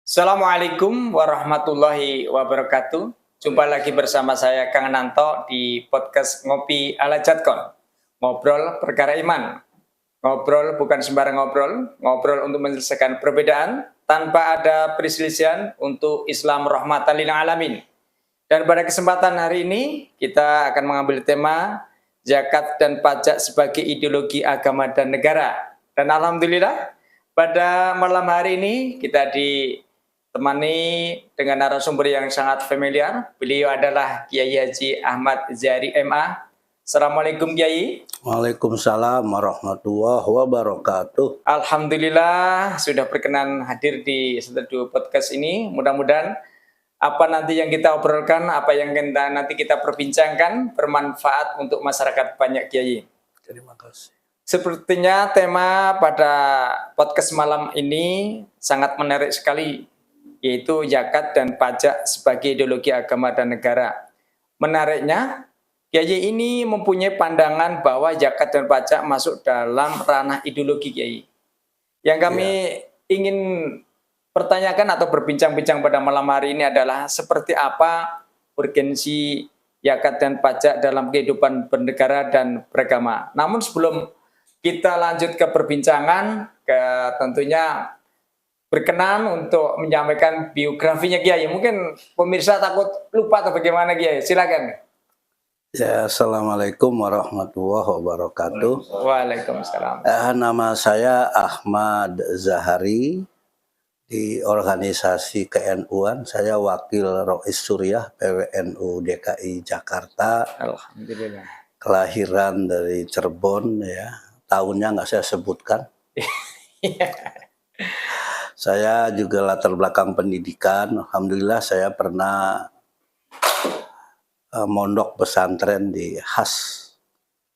Assalamualaikum warahmatullahi wabarakatuh. Jumpa lagi bersama saya Kang Nanto di podcast Ngopi ala Jatkon. Ngobrol perkara iman. Ngobrol bukan sembarang ngobrol, ngobrol untuk menyelesaikan perbedaan tanpa ada perselisihan untuk Islam rahmatan lil alamin. Dan pada kesempatan hari ini kita akan mengambil tema zakat dan pajak sebagai ideologi agama dan negara. Dan alhamdulillah pada malam hari ini kita ditemani dengan narasumber yang sangat familiar. Beliau adalah Kiai Haji Ahmad Zahri MA. Assalamualaikum Kiai. Waalaikumsalam warahmatullahi wabarakatuh. Alhamdulillah sudah berkenan hadir di studio podcast ini. Mudah-mudahan apa nanti yang kita obrolkan, apa yang nanti kita perbincangkan bermanfaat untuk masyarakat banyak Kiai. Terima kasih. Sepertinya tema pada podcast malam ini sangat menarik sekali, yaitu zakat dan pajak sebagai ideologi agama dan negara. Menariknya, Kiai ini mempunyai pandangan bahwa zakat dan pajak masuk dalam ranah ideologi Kiai. Yang kami ingin pertanyakan atau berbincang-bincang pada malam hari ini adalah seperti apa urgensi zakat dan pajak dalam kehidupan bernegara dan beragama. Namun sebelum kita lanjut ke perbincangan, tentunya berkenan untuk menyampaikan biografinya Kiai. Mungkin pemirsa takut lupa atau bagaimana Kiai? Silakan. Ya, Assalamualaikum warahmatullahi wabarakatuh. Waalaikumsalam. Nama saya Ahmad Zahari. Di organisasi KNU-an, saya wakil Rois Suriah PWNU DKI Jakarta. Alhamdulillah. Kelahiran dari Cirebon, ya. Tahunnya nggak saya sebutkan. Saya juga latar belakang pendidikan. Alhamdulillah saya pernah mondok pesantren di Has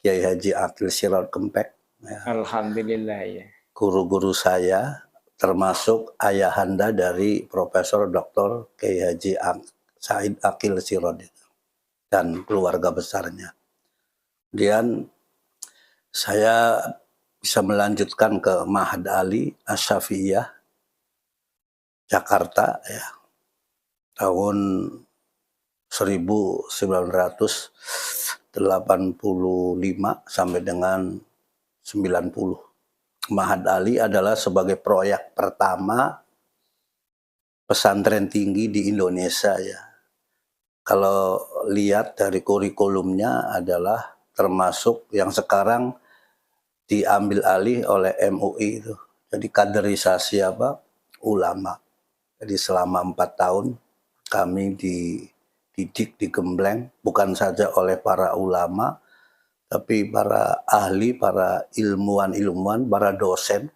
Kiai Haji Akil Sirot Kempek. Ya. Alhamdulillah ya. Guru-guru saya termasuk ayahanda dari Profesor Dr. Kiai Haji Said Akil Sirot dan keluarga besarnya. Kemudian saya bisa melanjutkan ke Ma'had Ali Asy-Syafi'iyah Jakarta ya, tahun 1985 sampai dengan 90. Ma'had Ali adalah sebagai proyek pertama pesantren tinggi di Indonesia ya. Kalau lihat dari kurikulumnya adalah termasuk yang sekarang diambil alih oleh MUI itu. Jadi kaderisasi ulama. Jadi selama 4 tahun kami dididik, digembleng bukan saja oleh para ulama, tapi para ahli, para ilmuwan, para dosen,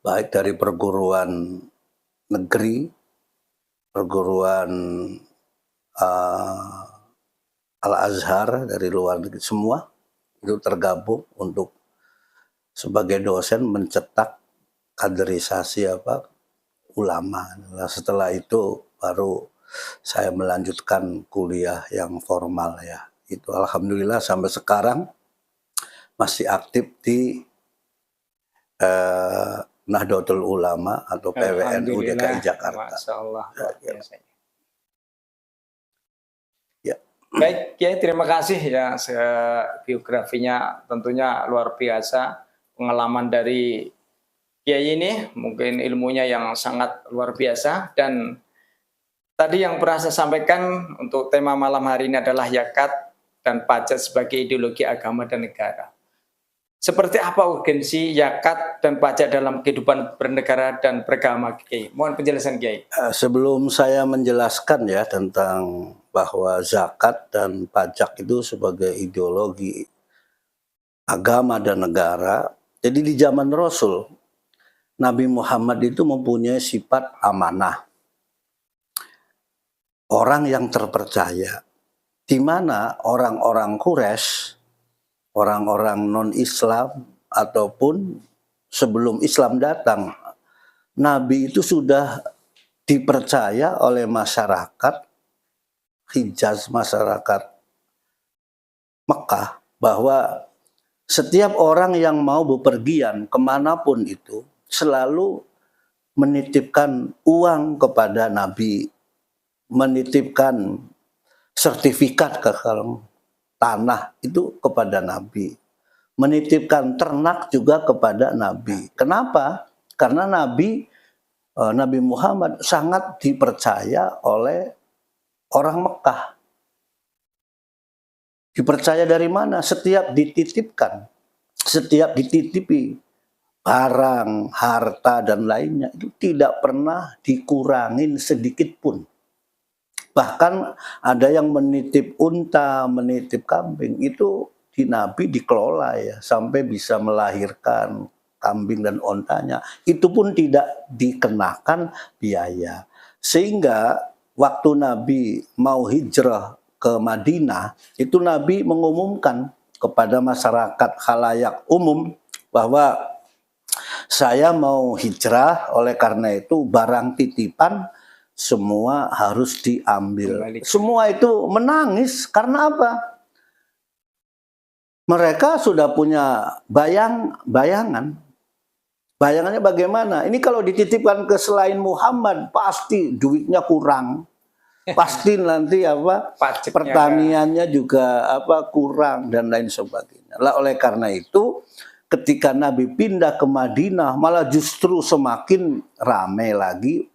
baik dari perguruan negeri, perguruan Al-Azhar dari luar negeri, semua itu tergabung untuk sebagai dosen mencetak kaderisasi ulama. Nah, setelah itu baru saya melanjutkan kuliah yang formal ya. Itu alhamdulillah sampai sekarang masih aktif di Nahdlatul Ulama atau PWNU DKI Jakarta. Masya Allah. Ya. Baik, Kiai, terima kasih ya. Biografinya tentunya luar biasa. Pengalaman dari Kiai ini mungkin ilmunya yang sangat luar biasa. Dan tadi yang pernah saya sampaikan untuk tema malam hari ini adalah zakat dan pajak sebagai ideologi agama dan negara. Seperti apa urgensi zakat dan pajak dalam kehidupan bernegara dan beragama, Kiai? Mohon penjelasan, Kiai. Sebelum saya menjelaskan ya tentang bahwa zakat dan pajak itu sebagai ideologi agama dan negara, jadi di zaman Rasul, Nabi Muhammad itu mempunyai sifat amanah. Orang yang terpercaya. Di mana orang-orang Quraisy, orang-orang non-Islam ataupun sebelum Islam datang, Nabi itu sudah dipercaya oleh masyarakat Hijaz, masyarakat Mekah, bahwa setiap orang yang mau bepergian kemanapun itu selalu menitipkan uang kepada Nabi, menitipkan sertifikat ke tanah itu kepada Nabi, menitipkan ternak juga kepada Nabi. Kenapa? Karena Nabi Muhammad sangat dipercaya oleh orang Mekah. Dipercaya dari mana? Setiap dititipkan, setiap dititipi barang, harta, dan lainnya itu tidak pernah dikurangin sedikit pun. Bahkan ada yang menitip unta, menitip kambing, itu di Nabi dikelola ya, sampai bisa melahirkan kambing dan ontanya. Itu pun tidak dikenakan biaya. Sehingga waktu Nabi mau hijrah ke Madinah, itu Nabi mengumumkan kepada masyarakat khalayak umum bahwa saya mau hijrah, oleh karena itu barang titipan semua harus diambil. Kembali. Semua itu menangis karena apa? Mereka sudah punya bayangan. Bayangannya bagaimana? Ini kalau dititipkan ke selain Muhammad, pasti duitnya kurang. Pasti nanti Pajaknya pertaniannya juga kurang dan lain sebagainya. Lah oleh karena itu ketika Nabi pindah ke Madinah malah justru semakin ramai lagi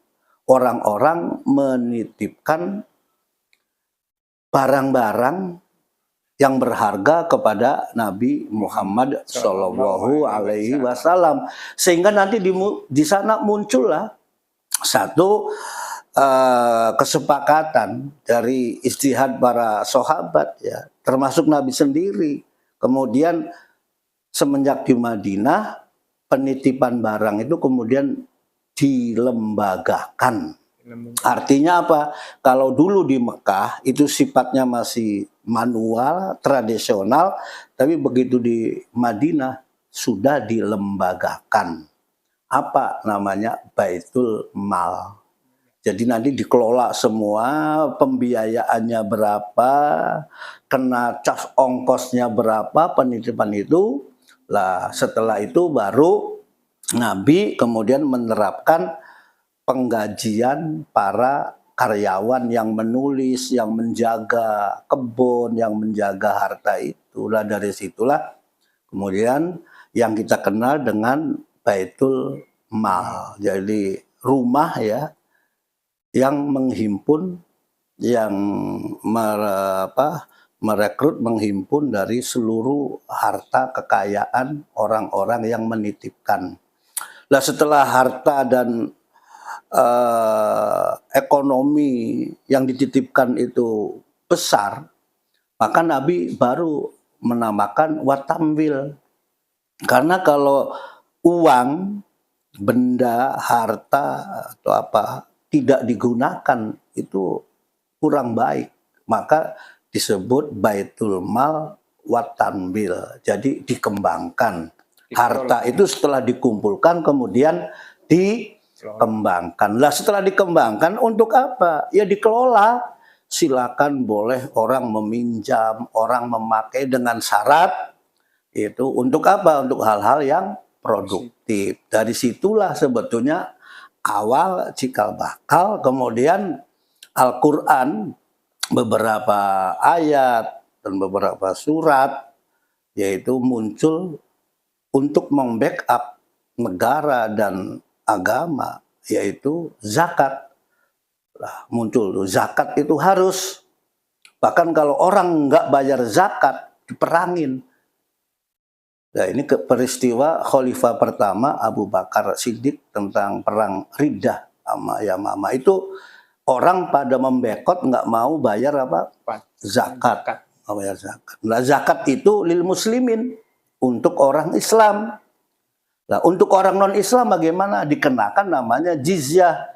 orang-orang menitipkan barang-barang yang berharga kepada Nabi Muhammad Shallallahu Alaihi Wasallam, sehingga nanti di sana muncullah satu kesepakatan dari ijtihad para sahabat ya, termasuk Nabi sendiri. Kemudian semenjak di Madinah penitipan barang itu kemudian dilembagakan. Artinya apa? Kalau dulu di Mekah itu sifatnya masih manual, tradisional, tapi begitu di Madinah sudah dilembagakan. Apa namanya? Baitul Mal. Jadi nanti dikelola semua, pembiayaannya berapa, kena cas ongkosnya berapa, penitipan itu. Lah setelah itu baru Nabi kemudian menerapkan penggajian para karyawan yang menulis, yang menjaga kebun, yang menjaga harta itu. Lah dari situlah kemudian yang kita kenal dengan Baitul Mal. Jadi rumah ya yang menghimpun, yang merekrut, menghimpun dari seluruh harta kekayaan orang-orang yang menitipkan. Lah setelah harta dan ekonomi yang dititipkan itu besar, maka Nabi baru menamakan watamwil. Karena kalau uang, benda, harta atau apa tidak digunakan itu kurang baik, maka disebut Baitul Mal watamwil. Jadi dikembangkan. Harta itu setelah dikumpulkan kemudian dikembangkan. Lah setelah dikembangkan untuk apa? Ya dikelola. Silakan boleh orang meminjam, orang memakai dengan syarat itu untuk apa? Untuk hal-hal yang produktif. Dari situlah sebetulnya awal cikal bakal kemudian Al-Quran beberapa ayat dan beberapa surat yaitu muncul untuk membackup negara dan agama, yaitu zakat. Nah, muncul tuh zakat itu harus, bahkan kalau orang nggak bayar zakat diperangin. Nah ini peristiwa Khalifah pertama Abu Bakar Siddiq tentang perang Riddah sama Yamama itu orang pada membekot nggak mau bayar zakat, nggak bayar zakat. Nah zakat itu lil muslimin, untuk orang Islam. Nah, untuk orang non-Islam bagaimana? Dikenakan namanya jizyah.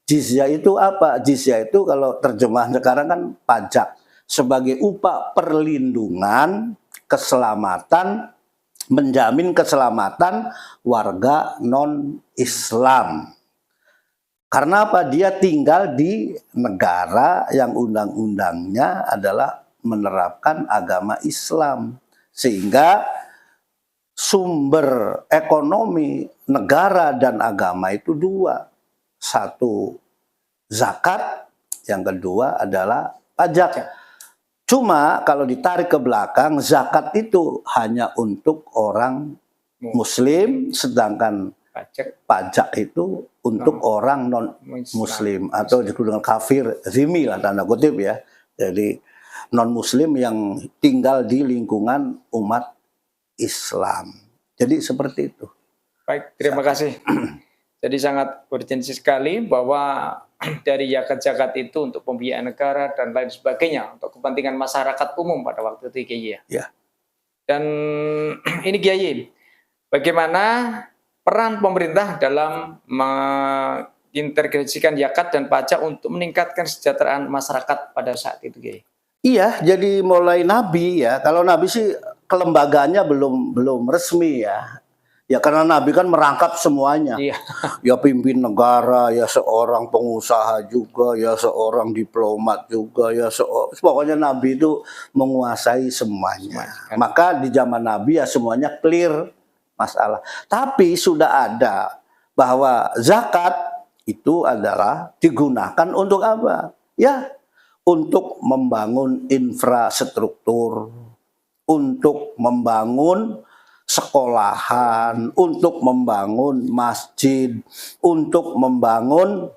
Jizyah itu apa? Jizyah itu kalau terjemahan sekarang kan pajak. Sebagai upah perlindungan, keselamatan, menjamin keselamatan warga non-Islam. Karena apa? Dia tinggal di negara yang undang-undangnya adalah menerapkan agama Islam. Sehingga sumber ekonomi negara dan agama itu dua. Satu zakat, yang kedua adalah pajak. Cuma kalau ditarik ke belakang, zakat itu hanya untuk orang Muslim, sedangkan pajak itu untuk orang non-Muslim atau disebut dengan kafir zimmi lah tanda kutip ya. Jadi non-Muslim yang tinggal di lingkungan umat Islam. Jadi seperti itu. Baik, terima kasih. Jadi sangat urgensi sekali bahwa dari zakat-zakat itu untuk pembiayaan negara dan lain sebagainya untuk kepentingan masyarakat umum pada waktu itu Kiai ya. Ya. Dan ini Kiai, bagaimana peran pemerintah dalam mengintegrasikan zakat dan pajak untuk meningkatkan kesejahteraan masyarakat pada saat itu Kiai? Iya, jadi mulai Nabi ya. Kalau Nabi sih kelembagaannya belum resmi ya. Ya karena Nabi kan merangkap semuanya. Iya. Ya pimpin negara, ya seorang pengusaha juga, ya seorang diplomat juga, ya pokoknya Nabi itu menguasai semuanya. Maka di zaman Nabi ya semuanya clear masalah. Tapi sudah ada bahwa zakat itu adalah digunakan untuk apa? Ya, untuk membangun infrastruktur, untuk membangun sekolahan, untuk membangun masjid, untuk membangun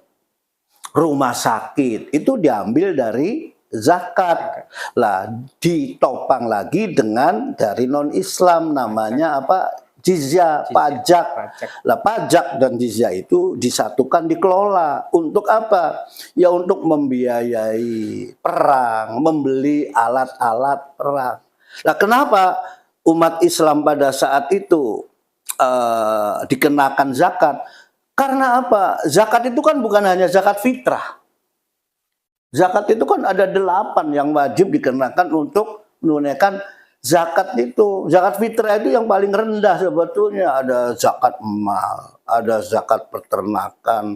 rumah sakit. Itu diambil dari zakat. Lah ditopang lagi dengan dari non-Islam namanya apa? Jizyah, pajak. Lah pajak dan jizyah itu disatukan, dikelola. Untuk apa? Ya untuk membiayai perang, membeli alat-alat perang. Lah kenapa umat Islam pada saat itu dikenakan zakat? Karena apa? Zakat itu kan bukan hanya zakat fitrah. Zakat itu kan ada 8 yang wajib dikenakan untuk menunaikan zakat itu. Zakat fitrah itu yang paling rendah sebetulnya. Ada zakat mal, ada zakat peternakan,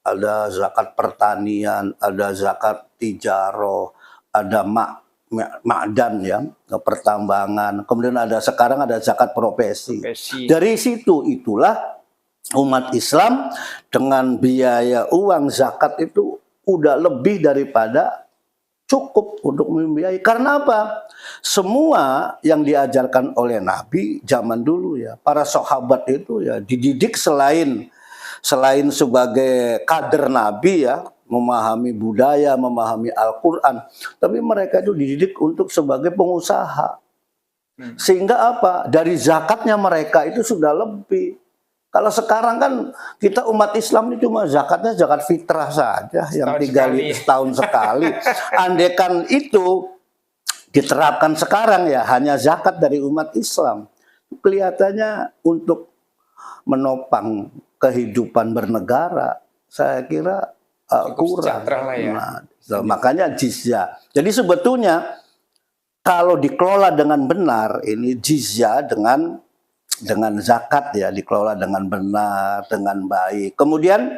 ada zakat pertanian, ada zakat tijaro, ada ma'dan ya, pertambangan. Kemudian sekarang ada zakat profesi. Dari situ itulah umat Islam dengan biaya uang zakat itu udah lebih daripada cukup untuk membiayai. Karena apa? Semua yang diajarkan oleh Nabi zaman dulu ya, para sahabat itu ya dididik selain sebagai kader Nabi ya, memahami budaya, memahami Al-Quran, tapi mereka itu dididik untuk sebagai pengusaha. Sehingga apa? Dari zakatnya mereka itu sudah lebih. Kalau sekarang kan kita umat Islam ini cuma zakatnya zakat fitrah saja, yang setahun sekali. Andekan itu diterapkan sekarang ya hanya zakat dari umat Islam, kelihatannya untuk menopang kehidupan bernegara, saya kira kurang. Ya. Nah, makanya jizyah. Jadi sebetulnya kalau dikelola dengan benar, ini jizyah dengan zakat ya, dikelola dengan benar, dengan baik. Kemudian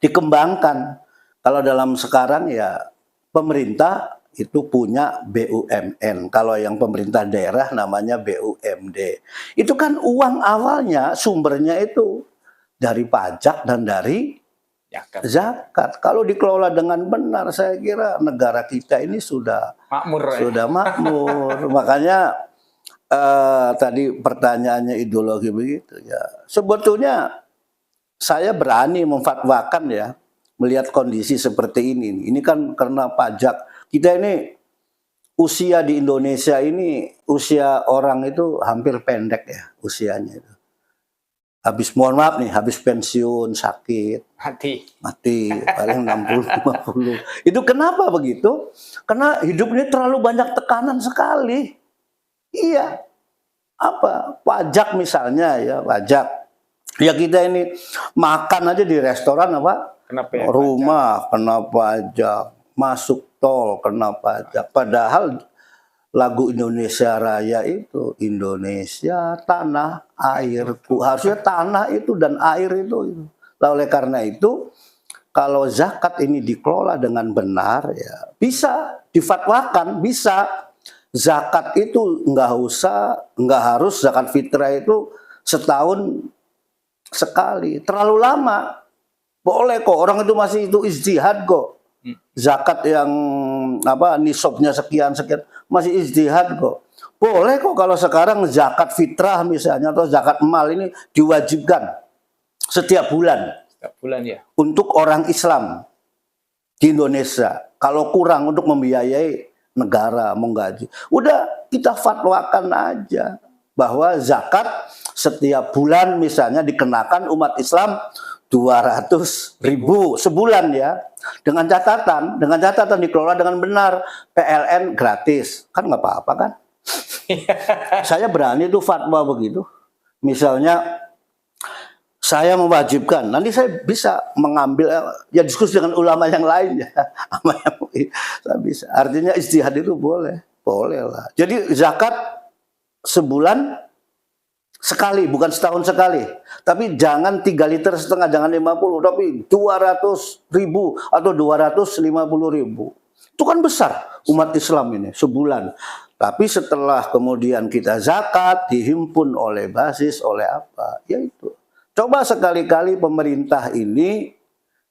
dikembangkan. Kalau dalam sekarang ya pemerintah itu punya BUMN. Kalau yang pemerintah daerah namanya BUMD. Itu kan uang awalnya sumbernya itu dari pajak dan dari zakat. Kalau dikelola dengan benar, saya kira negara kita ini sudah makmur. Makanya tadi pertanyaannya ideologi begitu ya. Sebetulnya saya berani memfatwakan ya, melihat kondisi seperti ini. Ini kan karena pajak. Kita ini usia di Indonesia ini, usia orang itu hampir pendek ya usianya itu. Mohon maaf nih, habis pensiun, sakit, mati paling 60-50. Itu kenapa begitu? Karena hidup ini terlalu banyak tekanan sekali. Iya. Apa? Pajak misalnya ya, pajak. Ya kita ini makan aja di restoran apa? Rumah kena pajak, masuk tol kena pajak. Padahal lagu Indonesia Raya itu Indonesia tanah airku, harusnya tanah itu dan air itu. Nah, oleh karena itu kalau zakat ini dikelola dengan benar ya bisa difatwakan, bisa zakat itu nggak harus zakat fitrah itu setahun sekali. Terlalu lama. Boleh kok, orang itu masih itu ijtihad kok. Zakat yang nisabnya sekian masih ijtihad kok. Boleh kok kalau sekarang zakat fitrah misalnya atau zakat mal ini diwajibkan setiap bulan. Setiap bulan ya. Untuk orang Islam di Indonesia. Kalau kurang untuk membiayai negara menggaji. Udah kita fatwakan aja bahwa zakat setiap bulan misalnya dikenakan umat Islam 200.000 sebulan ya. Dengan catatan dikelola dengan benar. PLN gratis. Kan nggak apa-apa kan? Saya berani tuh fatwa begitu. Misalnya saya mewajibkan, nanti saya bisa mengambil ya diskusi dengan ulama yang lain ya. Saya bisa. Artinya ijtihad itu boleh lah. Jadi zakat sebulan sekali, bukan setahun sekali. Tapi jangan 3,5 liter, jangan 50, tapi 200.000 atau 250.000. Itu kan besar umat Islam ini sebulan. Tapi setelah kemudian kita zakat dihimpun oleh basis oleh apa? Ya itu. Coba sekali-kali pemerintah ini,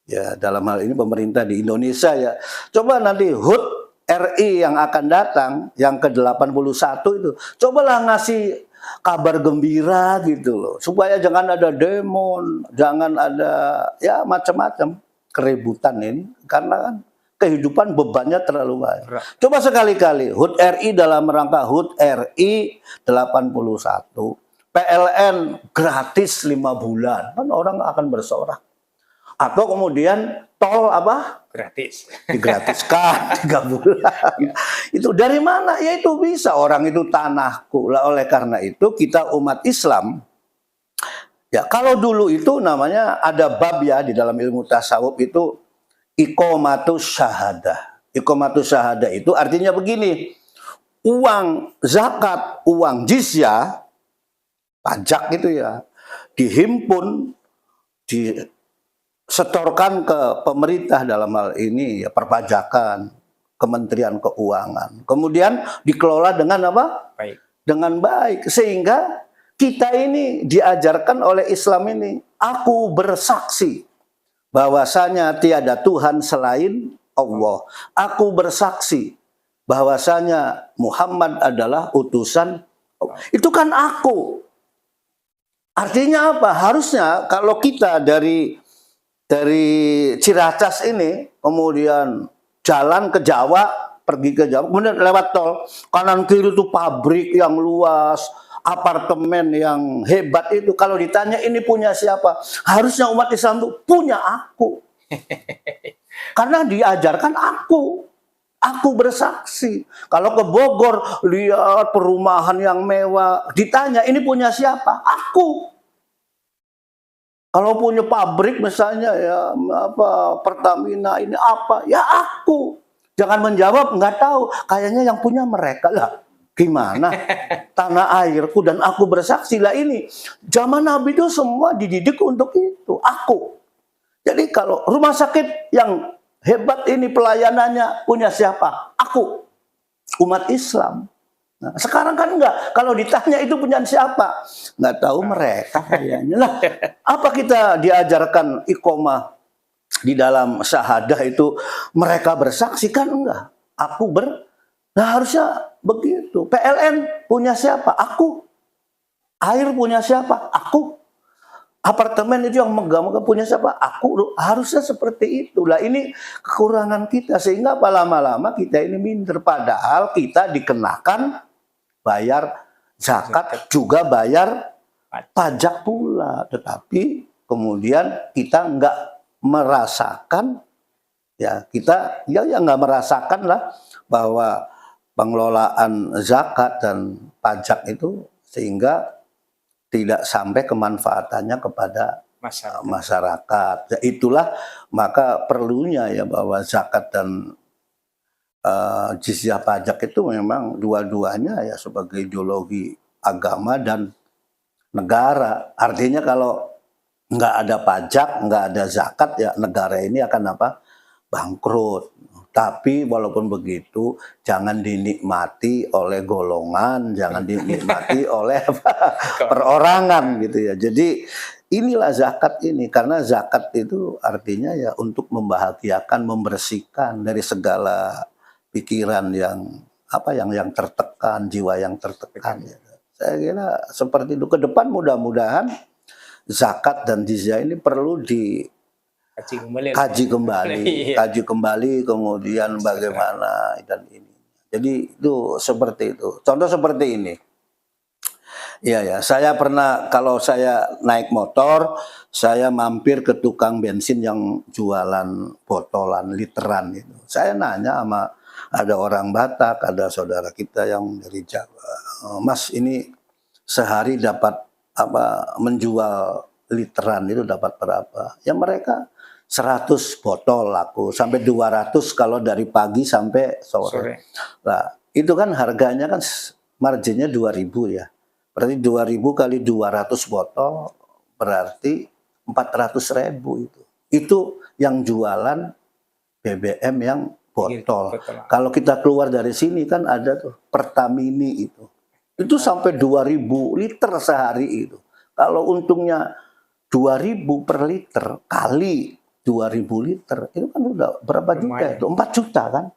ya dalam hal ini pemerintah di Indonesia ya, coba nanti HUT RI yang akan datang, yang ke-81 itu, cobalah ngasih kabar gembira gitu loh, supaya jangan ada demo, jangan ada ya macam-macam keributan ini, karena kan kehidupan bebannya terlalu banyak. Coba sekali-kali HUT RI dalam rangka HUT RI 81. PLN gratis 5 bulan. Kan orang akan bersorak. Atau kemudian tol Gratis. digratiskan 3 bulan. Itu dari mana? Ya itu bisa. Orang itu tanahku. Lah oleh karena itu kita umat Islam, ya kalau dulu itu namanya ada bab ya di dalam ilmu tasawuf itu iqamatus syahadah. Iqamatus syahadah itu artinya begini. Uang zakat, uang jizyah, pajak gitu ya, dihimpun, disetorkan ke pemerintah dalam hal ini ya perpajakan, Kementerian Keuangan. Kemudian dikelola dengan apa? Baik. Dengan baik. Sehingga kita ini diajarkan oleh Islam ini, aku bersaksi bahwasanya tiada Tuhan selain Allah. Aku bersaksi bahwasanya Muhammad adalah utusan Allah. Itu kan aku. Artinya apa? Harusnya kalau kita dari Ciracas ini kemudian jalan ke Jawa, pergi ke Jawa, kemudian lewat tol, kanan kiri itu pabrik yang luas, apartemen yang hebat itu. Kalau ditanya ini punya siapa? Harusnya umat Islam itu punya aku. Karena diajarkan aku. Aku bersaksi. Kalau ke Bogor, lihat perumahan yang mewah. Ditanya, ini punya siapa? Aku. Kalau punya pabrik misalnya, ya Pertamina ini apa? Ya aku. Jangan menjawab, nggak tahu. Kayaknya yang punya mereka lah. Gimana? Tanah airku dan aku bersaksi. Lah ini, zaman Nabi itu semua dididik untuk itu. Aku. Jadi kalau rumah sakit yang hebat ini pelayanannya punya siapa? Aku, umat Islam. Nah, sekarang kan enggak. Kalau ditanya itu punya siapa? Nggak tahu mereka kayaknya. Lah, apa kita diajarkan iqomah di dalam syahadah itu mereka bersaksi kan enggak? Nah harusnya begitu. PLN punya siapa? Aku. Air punya siapa? Aku. Apartemen itu yang megah-megah punya siapa? Aku. Harusnya seperti itu. Lah ini kekurangan kita. Sehingga lama-lama kita ini minder. Padahal kita dikenakan bayar zakat, juga bayar pajak pula. Tetapi kemudian kita nggak merasakan, ya kita ya nggak merasakan lah bahwa pengelolaan zakat dan pajak itu sehingga tidak sampai kemanfaatannya kepada masyarakat. Ya, itulah maka perlunya ya bahwa zakat dan jizyah pajak itu memang dua-duanya ya sebagai ideologi agama dan negara. Artinya kalau nggak ada pajak, nggak ada zakat ya negara ini akan apa? Bangkrut. Tapi walaupun begitu, jangan dinikmati oleh golongan, jangan dinikmati oleh perorangan gitu ya. Jadi inilah zakat ini, karena zakat itu artinya ya untuk membahagiakan, membersihkan dari segala pikiran yang tertekan, jiwa yang tertekan. Ya. Saya kira seperti itu. Ke depan mudah-mudahan zakat dan jizyah ini perlu kaji kembali, kemudian bagaimana dan ini. Jadi itu seperti itu. Contoh seperti ini. Iya ya, saya pernah kalau saya naik motor, saya mampir ke tukang bensin yang jualan botolan, literan itu. Saya nanya sama ada orang Batak, ada saudara kita yang dari Jawa. Mas, ini sehari dapat menjual literan itu dapat berapa? Ya mereka 100 botol laku, sampai 200 kalau dari pagi sampai sore. Nah, itu kan harganya kan marginnya 2.000 ya. Berarti 2.000 kali 200 botol berarti 400.000 itu. Itu yang jualan BBM yang botol. Kalau kita keluar dari sini kan ada tuh Pertamini itu. Itu sampai 2.000 liter sehari itu. Kalau untungnya 2.000 per liter kali 2.000 liter, itu kan udah berapa juta itu? 4 juta kan?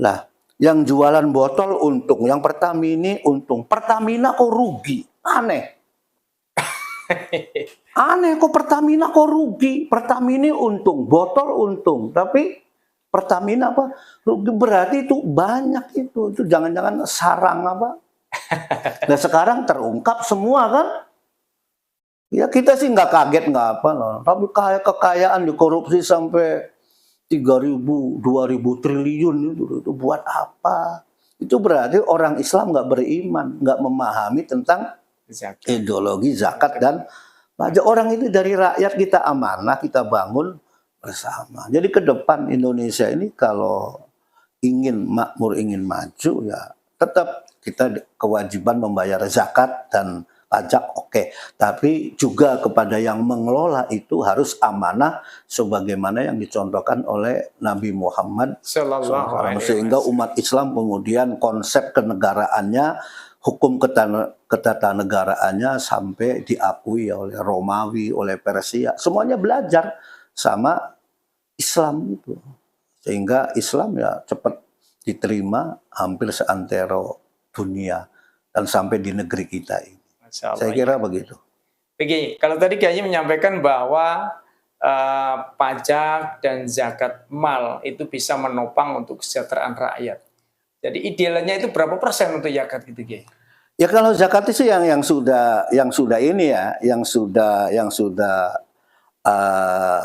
Lah, yang jualan botol untung, yang Pertamini untung. Pertamina kok rugi? Aneh. Aneh kok Pertamina kok rugi? Pertamini untung, botol untung. Tapi Pertamina apa? Rugi, berarti itu banyak itu. Itu jangan-jangan sarang apa? Nah sekarang terungkap semua kan? Ya kita sih nggak kaget nggak apa loh. Tapi kekayaan dikorupsi sampai 3.000, 2.000 triliun itu buat apa? Itu berarti orang Islam nggak beriman, nggak memahami tentang ideologi zakat dan pajak. Orang itu dari rakyat kita amanah, kita bangun bersama. Jadi ke depan Indonesia ini kalau ingin makmur, ingin maju ya tetap kita kewajiban membayar zakat dan pajak oke. Tapi juga kepada yang mengelola itu harus amanah sebagaimana yang dicontohkan oleh Nabi Muhammad SAW. Sehingga umat Islam kemudian konsep kenegaraannya, hukum ketatanegaraannya sampai diakui oleh Romawi, oleh Persia. Semuanya belajar sama Islam itu. Sehingga Islam ya cepat diterima hampir seantero dunia dan sampai di negeri kita ini. Saya kira begitu. Begini, kalau tadi kayaknya menyampaikan bahwa pajak dan zakat mal itu bisa menopang untuk kesejahteraan rakyat. Jadi idealnya itu berapa persen untuk zakat gitu, Kiai? Ya kalau zakat itu yang sudah ini ya, yang sudah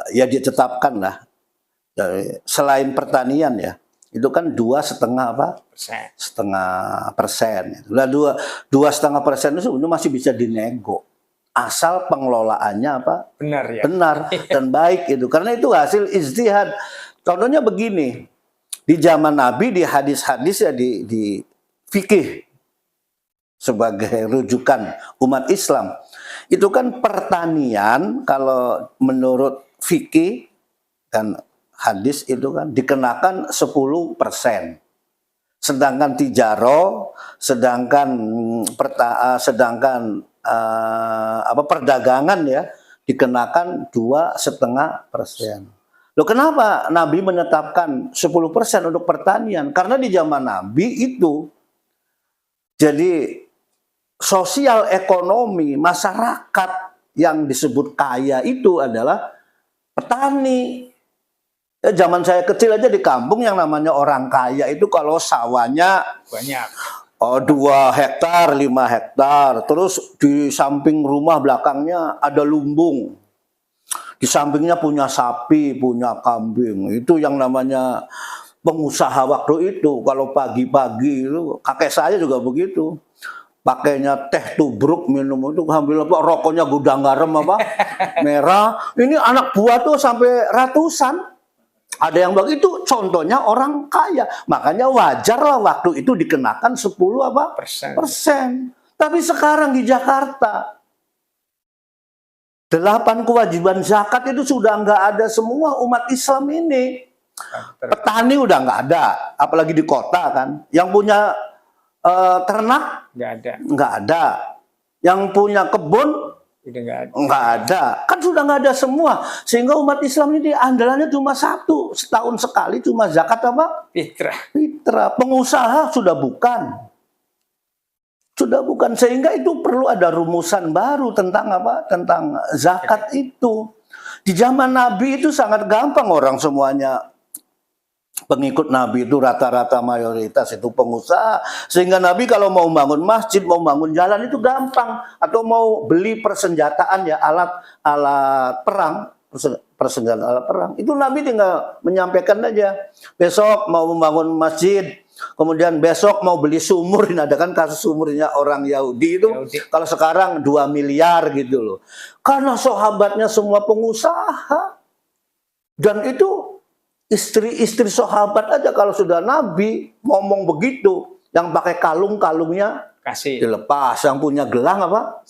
ya ditetapkan lah. Selain pertanian ya, itu kan 2,5%. Lah 2,5% itu masih bisa dinego asal pengelolaannya benar ya, benar dan baik itu, karena itu hasil ijtihad. Contohnya begini, di zaman Nabi di hadis-hadis ya di fikih sebagai rujukan umat Islam itu kan pertanian kalau menurut fikih dan hadis itu kan dikenakan 10%. Sedangkan tijaro, sedangkan perdagangan ya dikenakan 2,5%. Loh kenapa Nabi menetapkan 10% untuk pertanian? Karena di zaman Nabi itu jadi sosial ekonomi masyarakat yang disebut kaya itu adalah petani. Ya, zaman saya kecil aja di kampung yang namanya orang kaya itu kalau sawahnya banyak. 2 hektar, 5 hektar. Terus di samping rumah belakangnya ada lumbung. Di sampingnya punya sapi, punya kambing. Itu yang namanya pengusaha waktu itu. Kalau pagi-pagi itu kakek saya juga begitu. Pakainya teh tubruk, minum itu ambil rokoknya gudang garam merah. Ini anak buah tuh sampai ratusan. Ada yang begitu, contohnya orang kaya. Makanya wajar lah waktu itu dikenakan 10 persen. Tapi sekarang di Jakarta 8 kewajiban zakat itu sudah nggak ada semua umat Islam ini. Petani udah nggak ada, apalagi di kota kan. Yang punya ternak nggak ada. Yang punya kebun nggak ada. Kan sudah nggak ada semua. Sehingga umat Islam ini andalannya cuma satu. Setahun sekali cuma zakat apa? Fitrah. Pengusaha sudah bukan. Sehingga itu perlu ada rumusan baru tentang apa? Tentang zakat itu. Di zaman Nabi itu sangat gampang, orang semuanya pengikut Nabi itu rata-rata mayoritas itu pengusaha. Sehingga Nabi kalau mau bangun masjid, mau bangun jalan itu gampang. Atau mau beli persenjataan ya, alat perang, persenjataan alat perang. Itu Nabi tinggal menyampaikan aja. Besok mau membangun masjid, kemudian besok mau beli sumur. Ini ada kan kasus sumurnya orang Yahudi itu. Kalau sekarang 2 miliar gitu loh. Karena sahabatnya semua pengusaha. Dan itu istri-istri sahabat aja kalau sudah Nabi ngomong begitu, yang pakai kalungnya dilepas, yang punya gelang apa?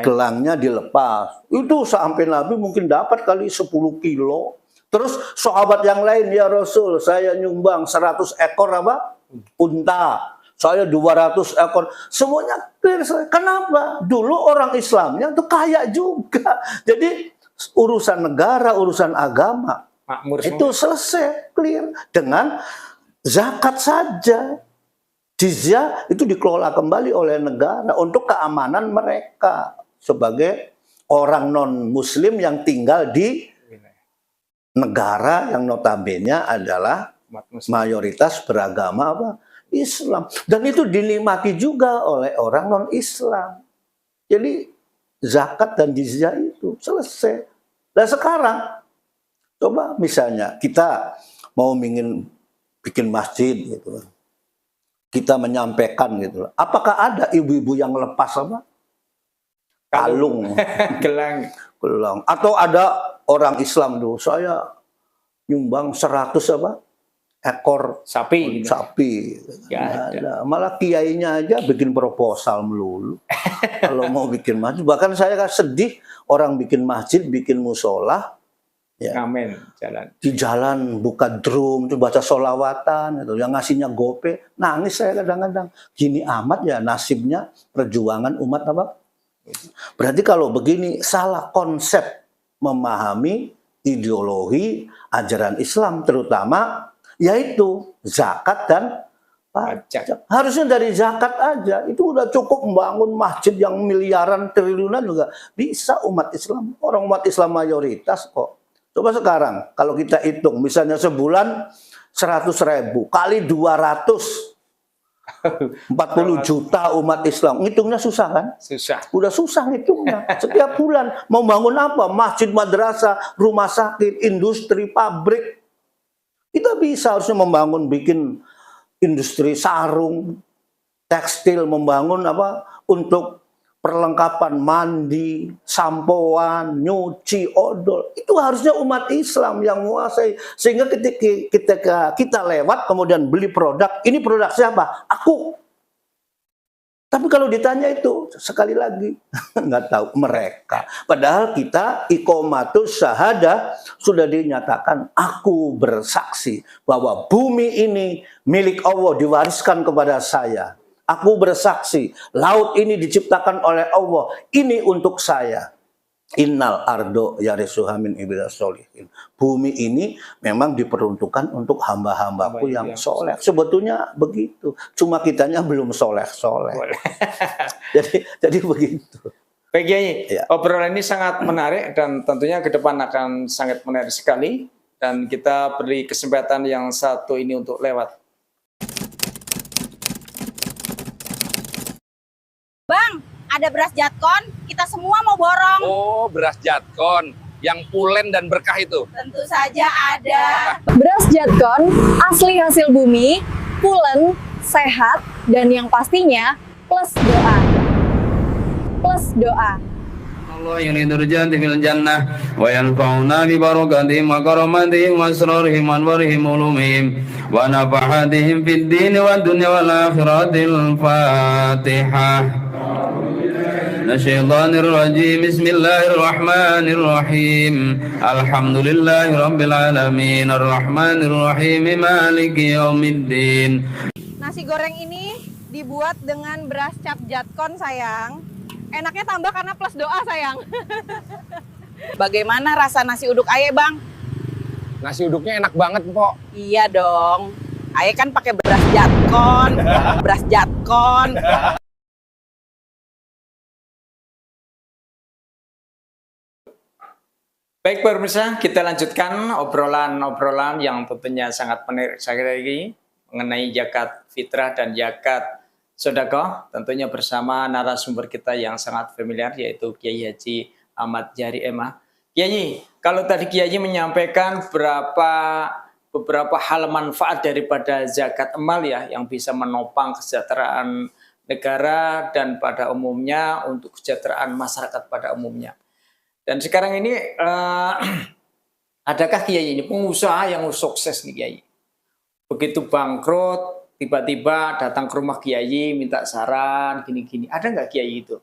Gelangnya dilepas. Itu sampai Nabi mungkin dapat kali 10 kilo. Terus sahabat yang lain, ya Rasul, saya nyumbang 100 ekor apa? Unta. Saya 200 ekor. Semuanya clear. Kenapa? Dulu orang Islamnya tuh kaya juga. Jadi urusan negara, urusan agama itu selesai, clear dengan zakat saja. Jizyah itu dikelola kembali oleh negara untuk keamanan mereka sebagai orang non Muslim yang tinggal di negara yang notabene adalah mayoritas beragama apa? Islam. Dan itu dinikmati juga oleh orang non Islam. Jadi zakat dan jizyah itu selesai. Dan sekarang coba misalnya kita mau ingin bikin masjid gitu, kita menyampaikan gitu, apakah ada ibu-ibu yang lepas apa? Kalung, gelang, atau ada orang Islam tuh, saya nyumbang 100 apa? Ekor sapi. Ada. Malah kiainya aja bikin proposal melulu. Kalau mau bikin masjid, bahkan saya kan sedih orang bikin masjid, bikin musola. Ya. Amin, di jalan buka drum itu baca sholawatan gitu. Yang ngasihnya gope, nangis saya kadang-kadang. Gini amat ya nasibnya perjuangan umat apa? Berarti kalau begini salah konsep memahami ideologi ajaran Islam, terutama yaitu zakat dan pajak. Harusnya dari zakat aja itu udah cukup membangun masjid yang miliaran triliunan juga bisa umat Islam. Orang umat Islam mayoritas kok. Coba sekarang kalau kita hitung misalnya sebulan 100.000 kali 240 juta umat Islam, ngitungnya susah kan? Susah. Udah susah ngitungnya. Setiap bulan mau bangun apa? Masjid, madrasah, rumah sakit, industri, pabrik. Kita bisa harusnya membangun, bikin industri sarung, tekstil, membangun apa untuk perlengkapan mandi, sampoan, nyuci, odol. Itu harusnya umat Islam yang menguasai. Sehingga ketika kita lewat kemudian beli produk, ini produk siapa? Aku. Tapi kalau ditanya itu, sekali lagi, nggak tahu mereka. Padahal kita iqomatus syahadah sudah dinyatakan, aku bersaksi bahwa bumi ini milik Allah, diwariskan kepada saya. Aku bersaksi, laut ini diciptakan oleh Allah, ini untuk saya. Innal ardo yarisuha min ibadiy sholihin. Bumi ini memang diperuntukkan untuk hamba-hambaku yang soleh. Sebetulnya begitu. Cuma kitanya belum soleh-soleh. jadi begitu. Baik Kiai, obrolan ini sangat menarik dan tentunya ke depan akan sangat menarik sekali. Dan kita beri kesempatan yang satu ini untuk lewat. Bang, ada beras Jatkon, kita semua mau borong. Oh, beras Jatkon yang pulen dan berkah itu. Tentu saja ada. Beras Jatkon asli hasil bumi, pulen, sehat, dan yang pastinya plus doa. Plus doa. Allah yuridu janti fil jannah wa yanfa'una bi barakatihim wa karamatihim wa asrarihim wa anwarihim ulumihim wa nafahatihim fid din wa dunya wal akhiratil Fatihah. الشيطان الرجيم بسم الله الرحمن الرحيم الحمد لله رب العالمين الرحمن الرحيم مالك يوم الدين. Nasi goreng ini dibuat dengan beras cap jatkon sayang. Enaknya tambah karena plus doa sayang. Bagaimana rasa nasi uduk Aye, Bang? Nasi uduknya enak banget, Mpok. Iya dong. Aye kan pakai beras jatkon. Beras jatkon. Baik pemirsa, kita lanjutkan obrolan-obrolan yang tentunya sangat menarik sekali mengenai zakat fitrah dan zakat sedekah, tentunya bersama narasumber kita yang sangat familiar yaitu Kiai Haji Ahmad Jari Emah. Kiai, kalau tadi Kiai menyampaikan beberapa hal manfaat daripada zakat emal ya yang bisa menopang kesejahteraan negara dan pada umumnya untuk kesejahteraan masyarakat pada umumnya. Dan sekarang ini adakah Kiai ini pengusaha yang sukses nih Kiai? Begitu bangkrut, tiba-tiba datang ke rumah Kiai minta saran gini-gini. Ada nggak Kiai itu?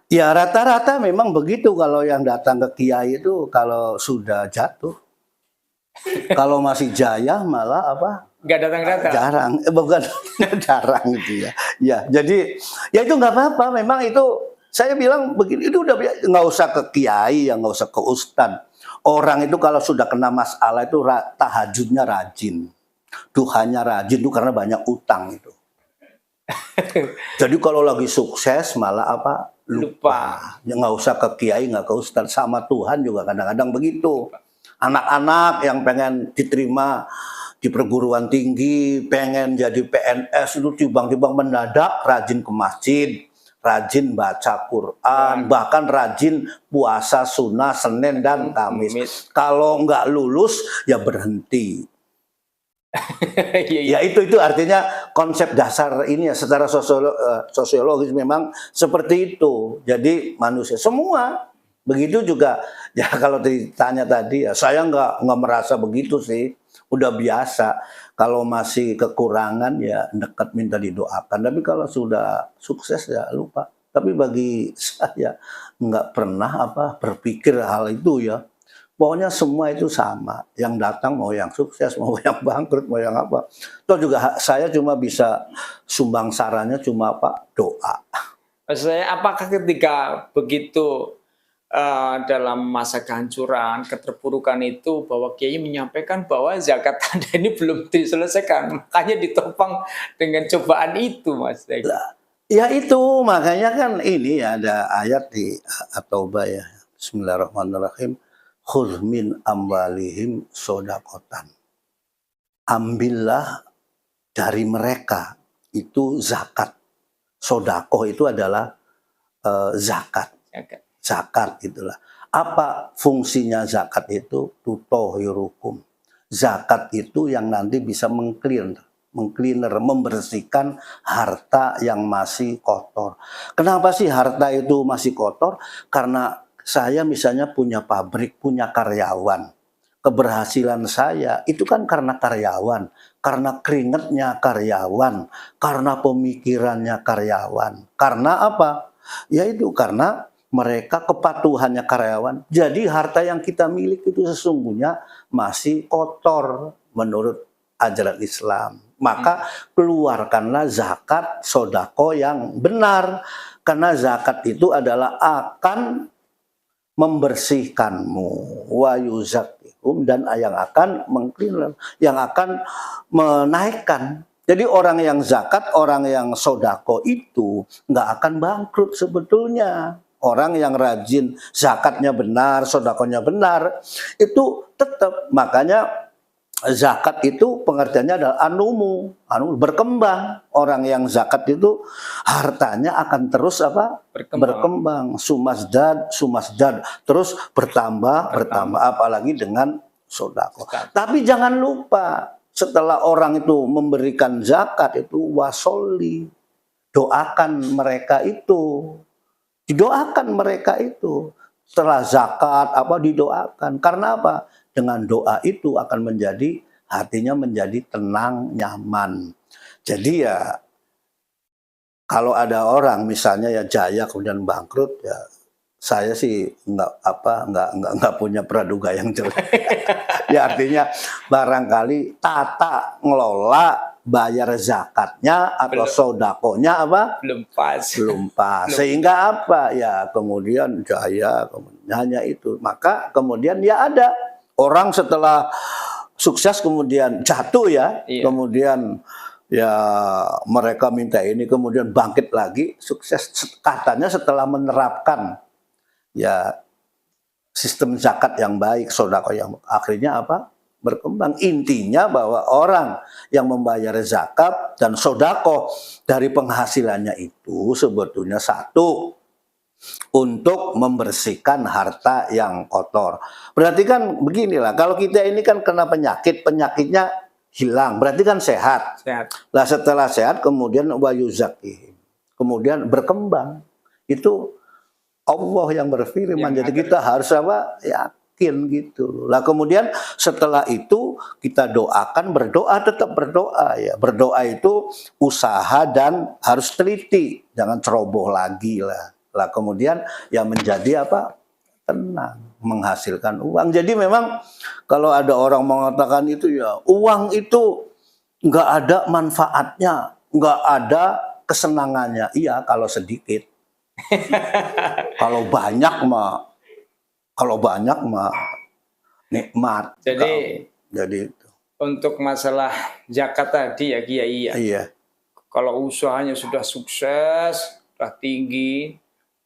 Ya rata-rata memang begitu kalau yang datang ke Kiai itu kalau sudah jatuh. Kalau masih jaya malah apa? Nggak datang-datang? Jarang, bukan jarang gitu ya. Ya, jadi ya itu nggak apa-apa. Memang itu saya bilang begini, itu udah nggak usah ke kiai, ya nggak usah ke ustad. Orang itu kalau sudah kena masalah itu tahajudnya rajin, duhanya rajin itu karena banyak utang itu. Jadi kalau lagi sukses malah apa? Lupa. Ya nggak usah ke kiai, nggak ke ustad, sama Tuhan juga kadang-kadang begitu. Anak-anak yang pengen diterima di perguruan tinggi, pengen jadi PNS itu tiba-tiba mendadak rajin ke masjid, rajin baca Quran, bahkan rajin puasa sunnah Senin dan Kamis. Kalau nggak lulus ya berhenti. Ya itu artinya konsep dasar ini ya secara sosiologis memang seperti itu. Jadi manusia semua begitu juga. Ya kalau ditanya tadi ya saya nggak merasa begitu sih. Udah biasa. Kalau masih kekurangan ya dekat minta didoakan. Tapi kalau sudah sukses ya lupa. Tapi bagi saya nggak pernah berpikir hal itu ya. Pokoknya semua itu sama. Yang datang mau yang sukses, mau yang bangkrut, mau yang apa. Toh juga saya cuma bisa sumbang sarannya cuma doa. Maksud saya apakah ketika begitu dalam masa kehancuran, keterpurukan itu bahwa Kiai menyampaikan bahwa zakat tanda ini belum diselesaikan, makanya ditopang dengan cobaan itu, Mas. Ya itu makanya kan ini ada ayat di At-Taubah ya. Bismillahirrahmanirrahim. Khudh min amwalihim shadaqatan. Ambillah dari mereka itu zakat. Sodako itu adalah zakat. Zakat itulah. Apa fungsinya zakat itu? Tutohirukum. Zakat itu yang nanti bisa mengcleaner, membersihkan harta yang masih kotor. Kenapa sih harta itu masih kotor? Karena saya misalnya punya pabrik, punya karyawan. Keberhasilan saya itu kan karena karyawan, karena keringatnya karyawan, karena pemikirannya karyawan. Karena apa? Yaitu karena mereka kepatuhannya karyawan. Jadi harta yang kita miliki itu sesungguhnya masih kotor menurut ajaran Islam. Maka keluarkanlah zakat sodako yang benar. Karena zakat itu adalah akan membersihkanmu. Wa yuzakihum, dan yang akan mengclean, yang akan menaikkan. Jadi orang yang zakat, orang yang sodako itu nggak akan bangkrut sebetulnya. Orang yang rajin, zakatnya benar, sodakonya benar, itu tetap. Makanya zakat itu pengertiannya adalah anumu, berkembang. Orang yang zakat itu hartanya akan terus berkembang. Sumasdad, terus bertambah, apalagi dengan sodako. Tapi jangan lupa, setelah orang itu memberikan zakat itu wasoli, doakan mereka itu. Didoakan mereka itu. Setelah zakat didoakan. Karena apa? Dengan doa itu akan menjadi hatinya menjadi tenang, nyaman. Jadi ya kalau ada orang misalnya ya jaya kemudian bangkrut, ya saya sih nggak punya praduga yang jelek. Ya artinya barangkali tata ngelola bayar zakatnya atau sodakonya Belum pas. belum pas. Sehingga apa? Ya kemudian jaya, hanya itu. Maka kemudian ya ada orang setelah sukses kemudian jatuh ya, Iya. kemudian ya mereka minta ini kemudian bangkit lagi, sukses katanya setelah menerapkan ya sistem zakat yang baik, sodako yang akhirnya apa? Berkembang. Intinya bahwa orang yang membayar zakat dan sodako dari penghasilannya itu sebetulnya satu, untuk membersihkan harta yang kotor. Berarti kan beginilah, kalau kita ini kan kena penyakit, penyakitnya hilang, berarti kan sehat. Sehat. Lah setelah sehat kemudian wayuzaki, kemudian berkembang. Itu Allah yang berfirman. Yang Jadi kita harus apa? Yakin gitu. Lah kemudian setelah itu kita doakan, berdoa, tetap berdoa ya. Berdoa itu usaha dan harus teliti, jangan ceroboh lagi lah. Lah kemudian yang menjadi apa? Tenang, menghasilkan uang. Jadi memang kalau ada orang mengatakan itu ya uang itu nggak ada manfaatnya, nggak ada kesenangannya. Iya kalau sedikit. Kalau banyak mah nikmat. Jadi itu. Untuk masalah zakat tadi ya Kiai ya. Iya. Kalau usahanya sudah sukses, sudah tinggi,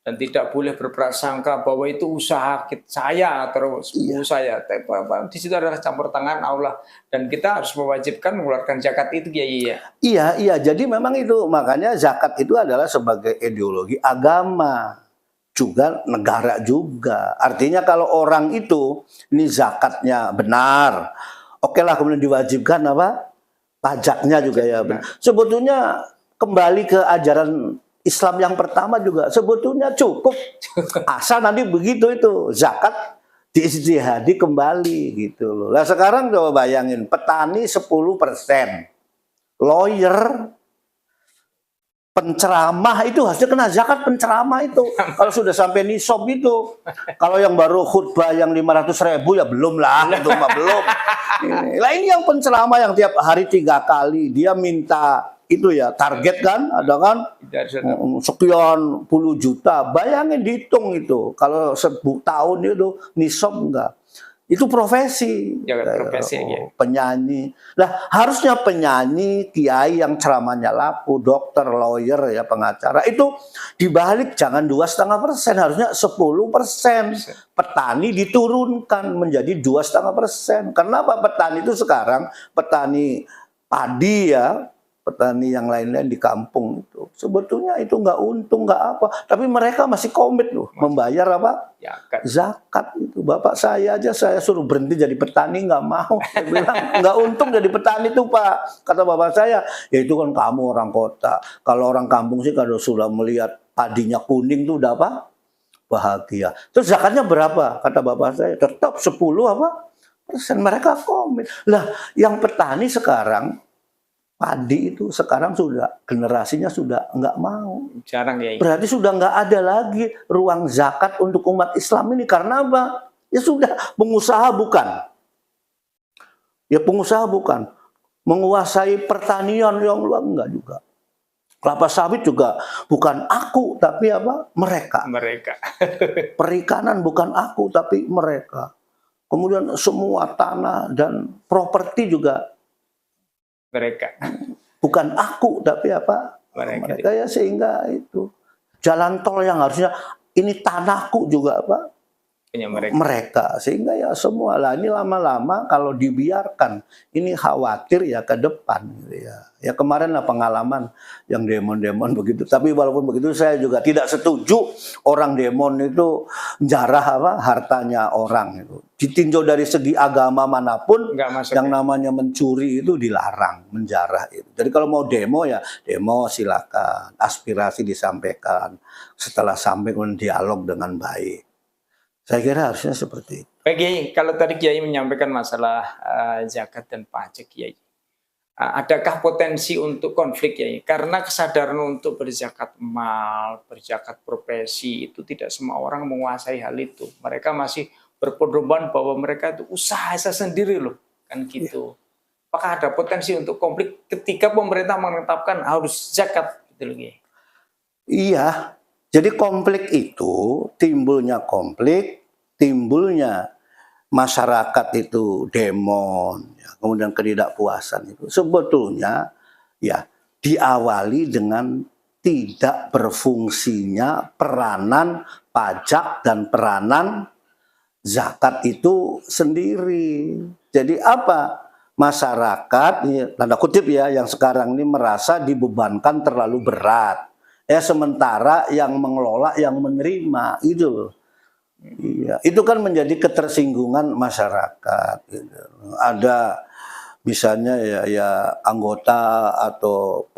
dan tidak boleh berprasangka bahwa itu usaha saya terus saya. Di situ adalah campur tangan Allah dan kita harus mewajibkan mengeluarkan zakat itu Kiai ya. Iya. Jadi memang itu makanya zakat itu adalah sebagai ideologi agama, juga negara juga. Artinya kalau orang itu ini zakatnya benar, oke lah kemudian diwajibkan apa? Pajaknya juga ya benar. Sebetulnya kembali ke ajaran Islam yang pertama juga sebetulnya cukup. Asal nanti begitu itu zakat diijtihadi kembali gitu loh. Nah sekarang coba bayangin petani 10%, lawyer, penceramah itu harusnya kena zakat penceramah itu. Kalau sudah sampai nisab itu. Kalau yang baru khutbah yang 500.000 ya belum lah, itu mah belum. Lah ini yang penceramah yang tiap hari 3 kali dia minta itu ya target kan, ada kan sekian puluh juta, bayangin dihitung itu kalau tahun itu nisab enggak, itu profesi Ya, profesi ya. Penyanyi lah harusnya penyanyi, kiai yang ceramahnya laku, dokter, lawyer ya, pengacara itu dibalik jangan 2,5%, harusnya 10%. Petani diturunkan menjadi 2,5%. Kenapa petani itu sekarang petani padi ya, petani yang lain-lain di kampung itu sebetulnya itu nggak untung, nggak apa, tapi mereka masih komit loh membayar apa? Zakat itu. Bapak saya aja saya suruh berhenti jadi petani nggak mau. Saya bilang nggak untung jadi petani tuh Pak, kata bapak saya. Ya itu kan kamu orang kota, kalau orang kampung sih kalau sudah melihat padinya kuning tuh udah apa? Bahagia. Terus zakatnya berapa? Kata bapak saya tetap 10% mereka komit. Lah yang petani sekarang padi itu sekarang sudah generasinya sudah nggak mau, jarang ya. Berarti sudah nggak ada lagi ruang zakat untuk umat Islam ini. Karena apa? Ya sudah pengusaha bukan, menguasai pertanian yang luar enggak juga. Kelapa sawit juga bukan aku tapi apa? Mereka. Perikanan bukan aku tapi mereka. Kemudian semua tanah dan properti juga mereka. Bukan aku tapi apa? Mereka ya, sehingga itu jalan tol yang harusnya ini tanahku juga apa? Punya mereka. Sehingga ya semua lah ini lama-lama kalau dibiarkan ini khawatir ya ke depan gitu ya. Ya kemarin lah pengalaman yang demon-demon begitu. Tapi walaupun begitu saya juga tidak setuju orang demon itu jarah apa hartanya orang itu. Ditinjau dari segi agama manapun yang namanya mencuri itu dilarang, menjarah itu. Jadi kalau mau demo ya demo silakan, aspirasi disampaikan. Setelah sampai kemudian dialog dengan baik. Saya kira harusnya seperti itu. Baik Kiai, kalau tadi Kiai menyampaikan masalah zakat dan pajak Kiai. adakah potensi untuk konflik ya? Karena kesadaran untuk berzakat mal, berzakat profesi itu tidak semua orang menguasai hal itu. Mereka masih berpedoman bahwa mereka itu usaha sendiri loh, kan gitu. Apakah ada potensi untuk konflik ketika pemerintah menetapkan harus zakat gitu loh, Ki? Iya, jadi konflik itu timbulnya konflik, timbulnya masyarakat itu demo, ya, kemudian ketidakpuasan itu sebetulnya ya diawali dengan tidak berfungsinya peranan pajak dan peranan zakat itu sendiri. Jadi apa? Masyarakat, ini tanda kutip ya, yang sekarang ini merasa dibebankan terlalu berat. Ya sementara yang mengelola, yang menerima itu loh. Iya, itu kan menjadi ketersinggungan masyarakat. Gitu. Ada misalnya ya anggota atau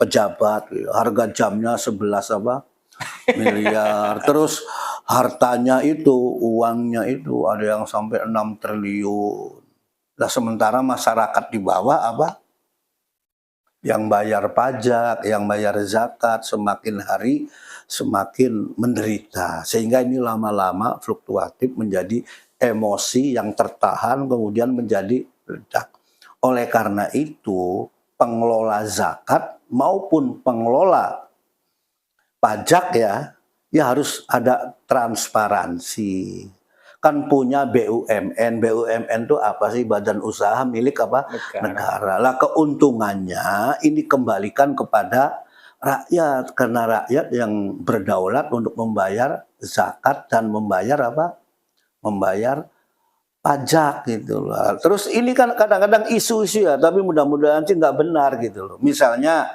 pejabat, harga jamnya 11 miliar. Terus hartanya itu, uangnya itu ada yang sampai 6 triliun. Nah, sementara masyarakat di bawah yang bayar pajak, yang bayar zakat semakin hari semakin menderita. Sehingga ini lama-lama fluktuatif menjadi emosi yang tertahan kemudian menjadi ledak. Oleh karena itu, pengelola zakat maupun pengelola pajak ya harus ada transparansi. Kan punya BUMN. BUMN itu apa sih? Badan usaha milik negara. Lah keuntungannya ini kembalikan kepada rakyat, karena rakyat yang berdaulat untuk membayar zakat dan membayar membayar pajak gitu loh. Terus ini kan kadang-kadang isu-isu ya, tapi mudah-mudahan sih nggak benar gitu loh. Misalnya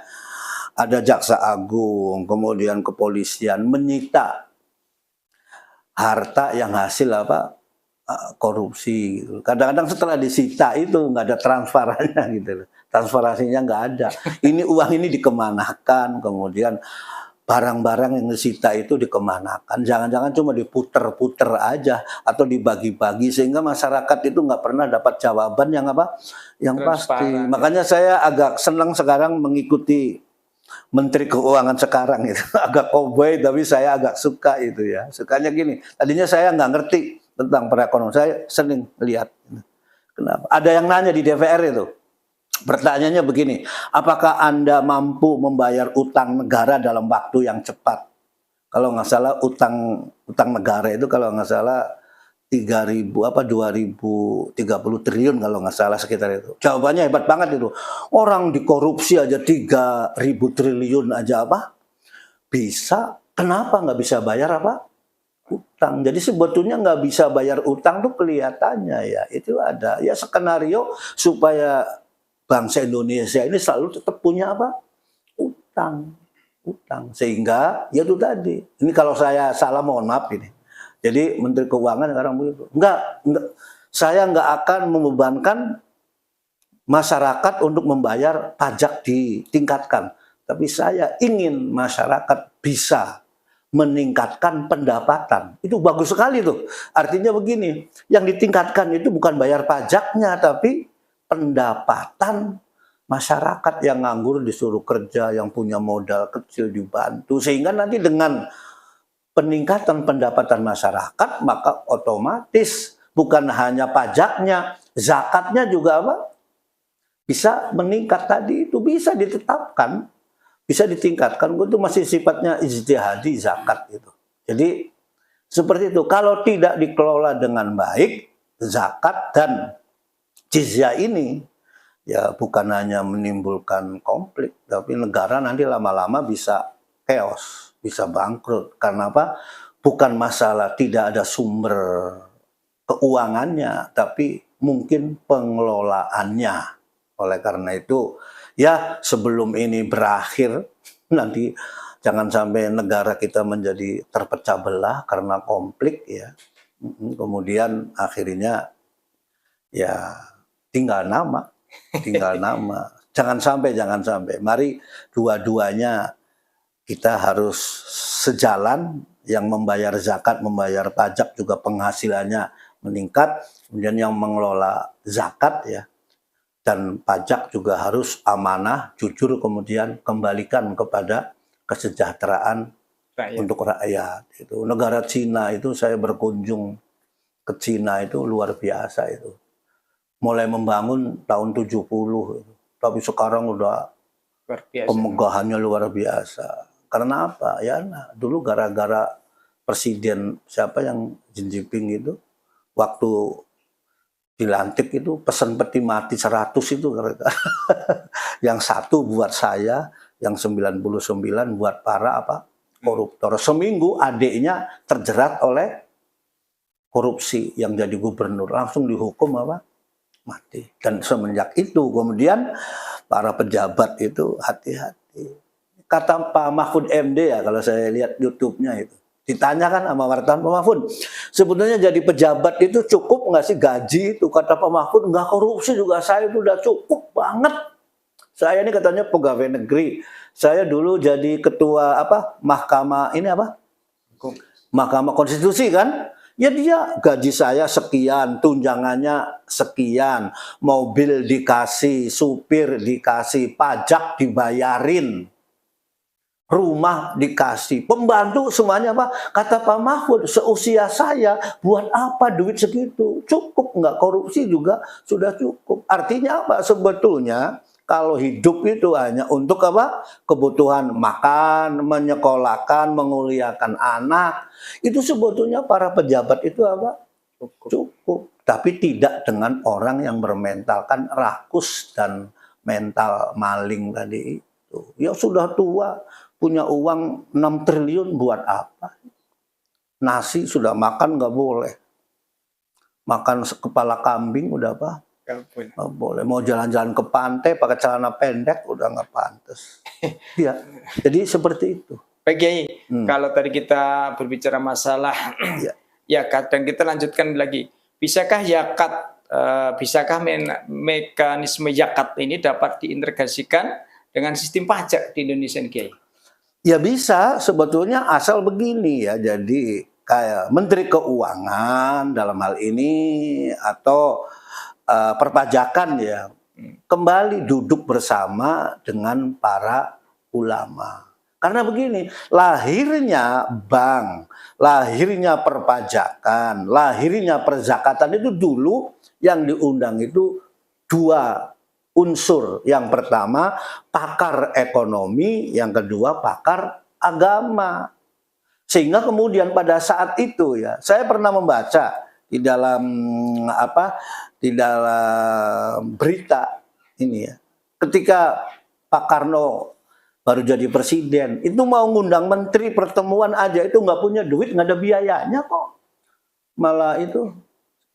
ada jaksa agung, kemudian kepolisian menyita harta yang hasil korupsi gitu. Kadang-kadang setelah disita itu nggak ada transparannya gitu loh. Transparansinya nggak ada. Ini uang ini dikemanakan, kemudian barang-barang yang disita itu dikemanakan. Jangan-jangan cuma diputer-puter aja atau dibagi-bagi sehingga masyarakat itu nggak pernah dapat jawaban yang pasti. Makanya saya agak senang sekarang mengikuti Menteri Keuangan sekarang itu. Agak cowboy tapi saya agak suka itu ya. Sukanya gini, tadinya saya nggak ngerti tentang perekonomian, saya sering lihat. Kenapa? Ada yang nanya di DPR itu, pertanyaannya begini, apakah Anda mampu membayar utang negara dalam waktu yang cepat? Kalau nggak salah utang negara itu kalau nggak salah 2030 triliun kalau nggak salah sekitar itu. Jawabannya hebat banget itu. Orang dikorupsi aja 3.000 triliun aja bisa. Kenapa nggak bisa bayar utang? Jadi sebetulnya nggak bisa bayar utang tuh kelihatannya ya. Itu ada ya skenario supaya bangsa Indonesia ini selalu tetap punya utang. Sehingga ya itu tadi. Ini kalau saya salah mohon maaf ini. Jadi Menteri Keuangan sekarang begitu. Enggak, saya nggak akan membebankan masyarakat untuk membayar pajak ditingkatkan. Tapi saya ingin masyarakat bisa meningkatkan pendapatan. Itu bagus sekali tuh. Artinya begini, yang ditingkatkan itu bukan bayar pajaknya, tapi pendapatan masyarakat yang nganggur disuruh kerja, yang punya modal kecil dibantu. Sehingga nanti dengan peningkatan pendapatan masyarakat, maka otomatis bukan hanya pajaknya, zakatnya juga bisa meningkat tadi, itu bisa ditetapkan, bisa ditingkatkan. Itu masih sifatnya ijtihadi zakat itu. Jadi seperti itu. Kalau tidak dikelola dengan baik, zakat dan jizyah ini ya bukan hanya menimbulkan konflik, tapi negara nanti lama-lama bisa chaos, bisa bangkrut. Karena bukan masalah tidak ada sumber keuangannya, tapi mungkin pengelolaannya. Oleh karena itu, ya sebelum ini berakhir, nanti jangan sampai negara kita menjadi terpecah belah karena konflik ya. Kemudian akhirnya ya tinggal nama. Jangan sampai. Mari dua-duanya kita harus sejalan, yang membayar zakat, membayar pajak juga penghasilannya meningkat, kemudian yang mengelola zakat ya dan pajak juga harus amanah, jujur, kemudian kembalikan kepada kesejahteraan Rakyat. untuk rakyat. Itu negara Cina itu saya berkunjung ke Cina itu luar biasa itu. Mulai membangun tahun 70 itu. Tapi sekarang udah Luar biasa. kemegahannya luar biasa. Karena apa? Ya nah, dulu gara-gara presiden siapa yang Xi Jinping itu waktu dilantik itu pesan peti mati 100 itu gara-gara. Yang satu buat saya, yang 99 buat para koruptor. Seminggu adiknya terjerat oleh korupsi yang jadi gubernur, langsung dihukum mati. Dan semenjak itu kemudian para pejabat itu hati-hati. Kata Pak Mahfud MD ya, kalau saya lihat YouTube-nya itu, ditanyakan sama wartawan, Pak Mahfud, sebetulnya jadi pejabat itu cukup nggak sih gaji itu? Kata Pak Mahfud, nggak korupsi juga saya itu udah cukup banget. Saya ini katanya pegawai negeri. Saya dulu jadi ketua mahkamah Mahkamah Konstitusi kan? Ya dia gaji saya sekian, tunjangannya sekian, mobil dikasih, supir dikasih, pajak dibayarin, rumah dikasih, pembantu semuanya Kata Pak Mahfud, seusia saya buat apa duit segitu? Cukup nggak, korupsi juga sudah cukup. Artinya apa? Sebetulnya kalau hidup itu hanya untuk kebutuhan makan, menyekolahkan, menguliakan anak, itu sebetulnya para pejabat itu cukup. Tapi tidak dengan orang yang bermentalkan rakus dan mental maling tadi itu. Ya sudah tua, punya uang 6 triliun buat apa? Nasi sudah makan nggak boleh. Makan kepala kambing udah nggak boleh. Mau jalan-jalan ke pantai pakai celana pendek udah nggak pantas. Ya, jadi seperti itu. Pak Kiai, kalau tadi kita berbicara masalah zakat dan kita lanjutkan lagi, bisakah mekanisme zakat ini dapat diintegrasikan dengan sistem pajak di Indonesia, Kiai? Ya bisa, sebetulnya asal begini ya. Jadi kayak Menteri Keuangan dalam hal ini atau perpajakan ya, kembali duduk bersama dengan para ulama. Karena begini, lahirnya bank, lahirnya perpajakan, lahirnya perzakatan itu dulu yang diundang itu 2 unsur. Yang pertama pakar ekonomi, yang kedua pakar agama. Sehingga kemudian pada saat itu ya, saya pernah membaca di dalam berita ini ya, ketika Pak Karno baru jadi presiden, itu mau ngundang menteri pertemuan aja itu nggak punya duit, nggak ada biayanya kok. Malah itu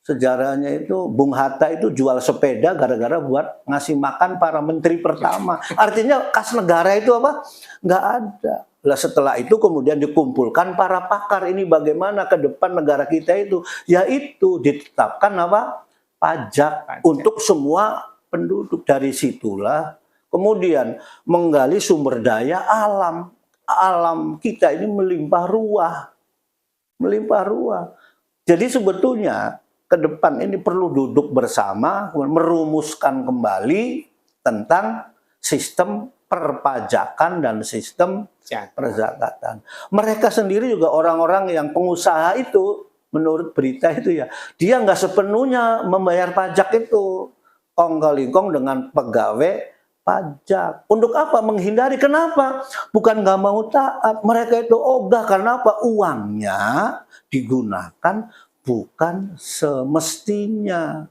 sejarahnya itu Bung Hatta itu jual sepeda gara-gara buat ngasih makan para menteri pertama. Artinya kas negara itu nggak ada. Lah setelah itu kemudian dikumpulkan para pakar, ini bagaimana ke depan negara kita itu, yaitu ditetapkan pajak untuk semua penduduk. Dari situlah kemudian menggali sumber daya alam. Alam kita ini melimpah ruah. Jadi sebetulnya ke depan ini perlu duduk bersama, merumuskan kembali tentang sistem perpajakan dan sistem perzakatan. Mereka sendiri juga orang-orang yang pengusaha itu, menurut berita itu ya, dia nggak sepenuhnya membayar pajak itu, kong-kali-kong dengan pegawai pajak. Untuk apa? Menghindari. Kenapa? Bukan nggak mau taat. Mereka itu ogah. Karena apa? Uangnya digunakan bukan semestinya.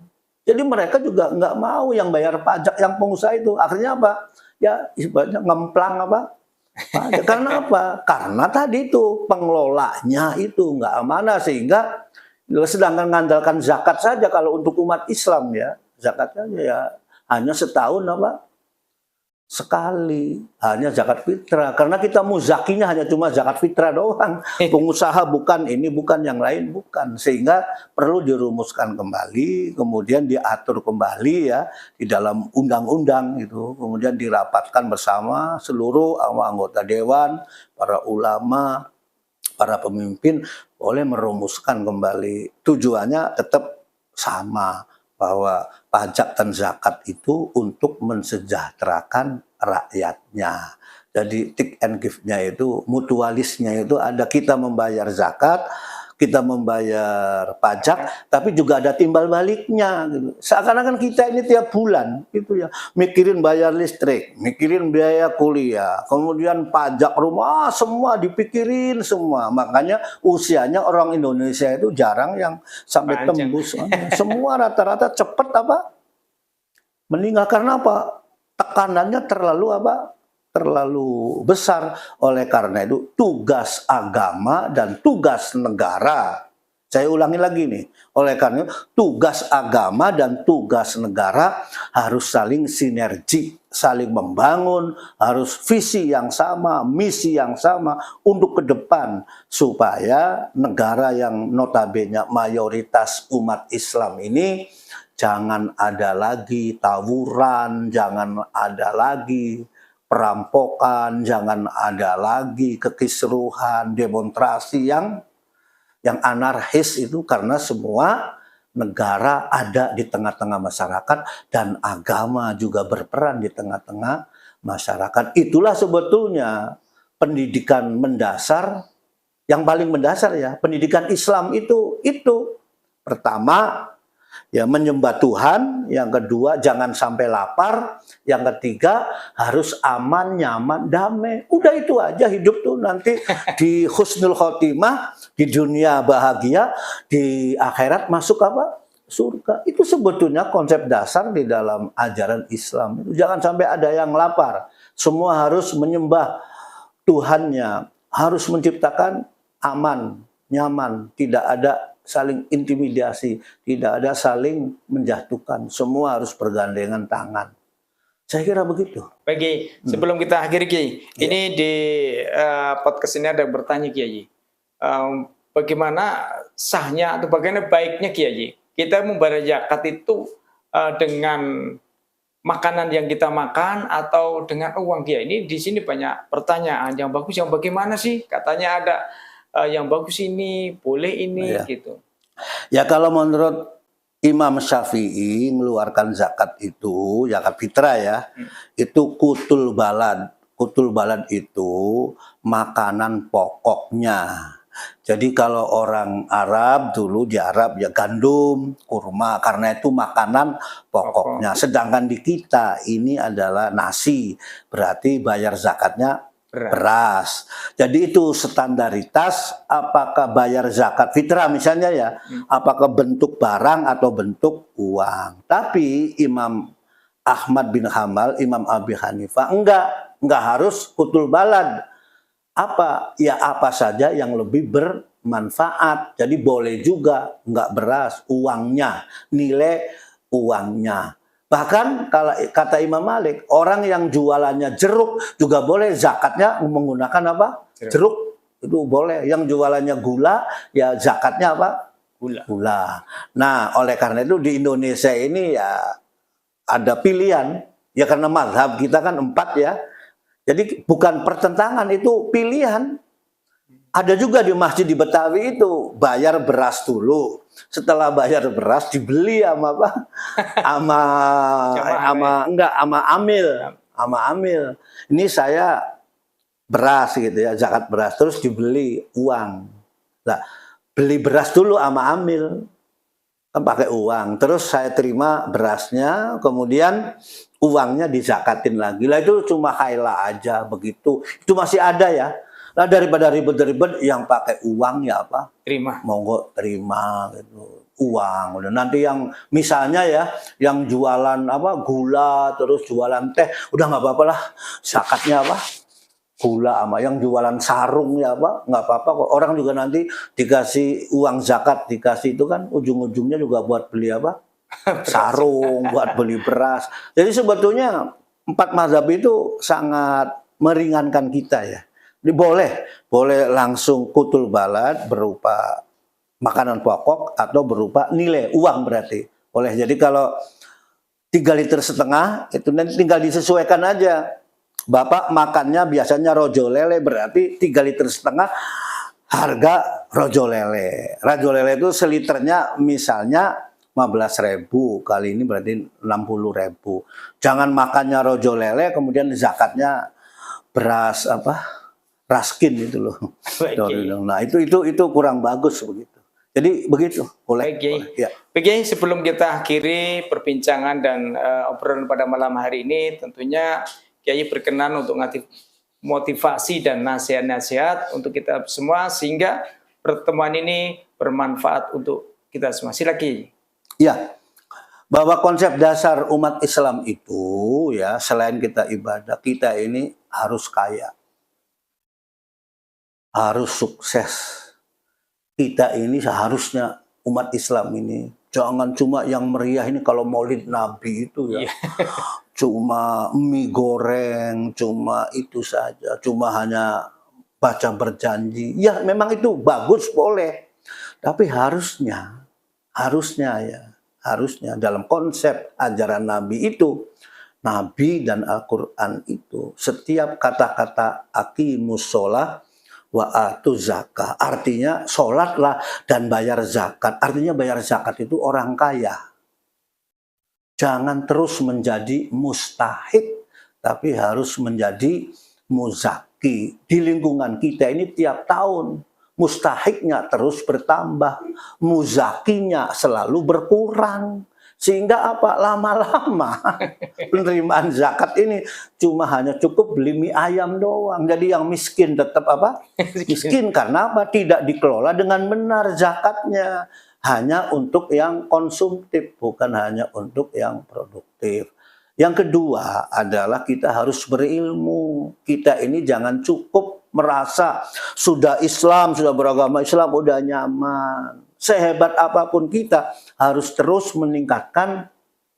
Jadi mereka juga nggak mau yang bayar pajak, yang pengusaha itu. Akhirnya apa? Ya ibaratnya ngemplang pajak. Karena apa? Karena tadi itu pengelolanya itu nggak amanah, sehingga sedangkan mengandalkan zakat saja kalau untuk umat Islam ya, zakatnya ya hanya setahun sekali, hanya zakat fitrah. Karena kita muzakinya hanya cuma zakat fitrah doang. Pengusaha bukan, ini bukan, yang lain bukan. Sehingga perlu dirumuskan kembali, kemudian diatur kembali ya di dalam undang-undang itu. Kemudian dirapatkan bersama seluruh anggota dewan, para ulama, para pemimpin boleh merumuskan kembali. Tujuannya tetap sama, bahwa pajak dan zakat itu untuk mensejahterakan rakyatnya. Jadi take and give-nya itu, mutualisnya itu ada, kita membayar zakat, kita membayar pajak, tapi juga ada timbal baliknya gitu. Seakan-akan kita ini tiap bulan gitu ya, mikirin bayar listrik, mikirin biaya kuliah, kemudian pajak rumah, semua dipikirin semua. Makanya usianya orang Indonesia itu jarang yang sampai Panjang. tembus. Semua rata-rata cepet apa? Meninggal karena apa? Tekanannya terlalu apa? Terlalu besar. Oleh karena itu tugas agama dan tugas negara, saya ulangi lagi nih, oleh karena itu tugas agama dan tugas negara harus saling sinergi, saling membangun, harus visi yang sama, misi yang sama untuk ke depan, supaya negara yang notabene mayoritas umat Islam ini jangan ada lagi tawuran, jangan ada lagi perampokan, jangan ada lagi kekisruhan, demonstrasi yang anarkis itu, karena semua negara ada di tengah-tengah masyarakat dan agama juga berperan di tengah-tengah masyarakat. Itulah sebetulnya pendidikan mendasar, yang paling mendasar ya, pendidikan Islam itu. Pertama, ya menyembah Tuhan, yang kedua jangan sampai lapar, yang ketiga harus aman, nyaman, damai. Udah itu aja, hidup tuh nanti di husnul khotimah, di dunia bahagia, di akhirat masuk apa? Surga. Itu sebetulnya konsep dasar di dalam ajaran Islam. Jangan sampai ada yang lapar. Semua harus menyembah Tuhannya, harus menciptakan aman, nyaman, tidak ada saling intimidasi, tidak ada saling menjatuhkan. Semua harus bergandengan tangan. Saya kira begitu. Bagi sebelum kita akhiri Kiai, ini di podcast ini ada yang bertanya Kiai, bagaimana sahnya atau bagaimana baiknya Kiai kita membayar zakat itu dengan makanan yang kita makan atau dengan uang Kiai? Ini di sini banyak pertanyaan. Yang bagus yang bagaimana sih? Katanya ada yang bagus ini, boleh ini, gitu. Ya kalau menurut Imam Syafi'i mengeluarkan zakat itu, zakat fitrah ya, itu kutul balad. Kutul balad itu makanan pokoknya. Jadi kalau orang Arab dulu di Arab ya gandum, kurma, karena itu makanan pokoknya. Sedangkan di kita ini adalah nasi, berarti bayar zakatnya beras. Jadi itu standaritas, apakah bayar zakat fitrah misalnya ya, apakah bentuk barang atau bentuk uang. Tapi Imam Ahmad bin Hanbal, Imam Abi Hanifah enggak harus kutul balad. Apa? Ya apa saja yang lebih bermanfaat. Jadi boleh juga enggak beras, uangnya, nilai uangnya. Bahkan kalau kata Imam Malik, orang yang jualannya jeruk juga boleh zakatnya menggunakan apa? Jeruk. Itu boleh. Yang jualannya gula, ya zakatnya apa? Gula. Nah, oleh karena itu di Indonesia ini ya ada pilihan. Ya karena mazhab kita kan 4 ya. Jadi bukan pertentangan, itu pilihan. Ada juga di masjid di Betawi itu bayar beras dulu. Setelah bayar beras dibeli sama apa? Sama amil. Ini saya beras gitu ya, zakat beras, terus dibeli uang. Nah, beli beras dulu sama amil. Kan pakai uang. Terus saya terima berasnya, kemudian uangnya dizakatin lagi. Lah itu cuma khailah aja begitu. Itu masih ada ya. Nah daripada ribet-ribet yang pakai uang ya apa? Terima. Monggo terima gitu. Uang. Nanti yang misalnya ya, yang jualan apa gula terus jualan teh, udah nggak apa-apa lah. Zakatnya apa? Gula sama yang jualan sarung ya apa? Nggak apa-apa kok. Orang juga nanti dikasih uang zakat, dikasih itu kan ujung-ujungnya juga buat beli apa? Sarung, buat beli beras. Jadi sebetulnya 4 mazhab itu sangat meringankan kita ya. Boleh langsung kutul balad berupa makanan pokok atau berupa nilai uang berarti. Boleh. Jadi kalau 3,5 liter itu nanti tinggal disesuaikan aja. Bapak makannya biasanya rojo lele, berarti 3,5 liter harga rojo lele. Rojo lele itu seliternya misalnya 15.000, kali ini berarti 60.000. Jangan makannya rojo lele kemudian zakatnya beras raskin itu loh. Nah, itu kurang bagus begitu. Jadi begitu, boleh. Baik, Kiai. Boleh, ya. Baik, Kiai, sebelum kita akhiri perbincangan dan obrolan pada malam hari ini, tentunya Kiai berkenan untuk motivasi dan nasihat-nasihat untuk kita semua sehingga pertemuan ini bermanfaat untuk kita semua. Silakan. Ya, bahwa konsep dasar umat Islam itu ya selain kita ibadah, kita ini harus kaya, harus sukses. Kita ini seharusnya umat Islam ini jangan cuma yang meriah ini kalau Maulid Nabi itu ya. Cuma mie goreng, cuma itu saja, cuma hanya baca berjanji. Ya memang itu bagus boleh. Tapi harusnya dalam konsep ajaran Nabi itu, Nabi dan Al-Quran itu setiap kata-kata aqimus sholah wa atu zakah, artinya sholatlah dan bayar zakat. Artinya bayar zakat itu orang kaya. Jangan terus menjadi mustahik, tapi harus menjadi muzaki. Di lingkungan kita ini tiap tahun mustahiknya terus bertambah, muzakinya selalu berkurang. Sehingga apa? Lama-lama penerimaan zakat ini cuma hanya cukup beli mie ayam doang. Jadi yang miskin tetap apa? Miskin karena apa? Tidak dikelola dengan benar zakatnya. Hanya untuk yang konsumtif, bukan hanya untuk yang produktif. Yang kedua adalah kita harus berilmu. Kita ini jangan cukup merasa sudah Islam, sudah beragama Islam, udah nyaman. Sehebat apapun kita harus terus meningkatkan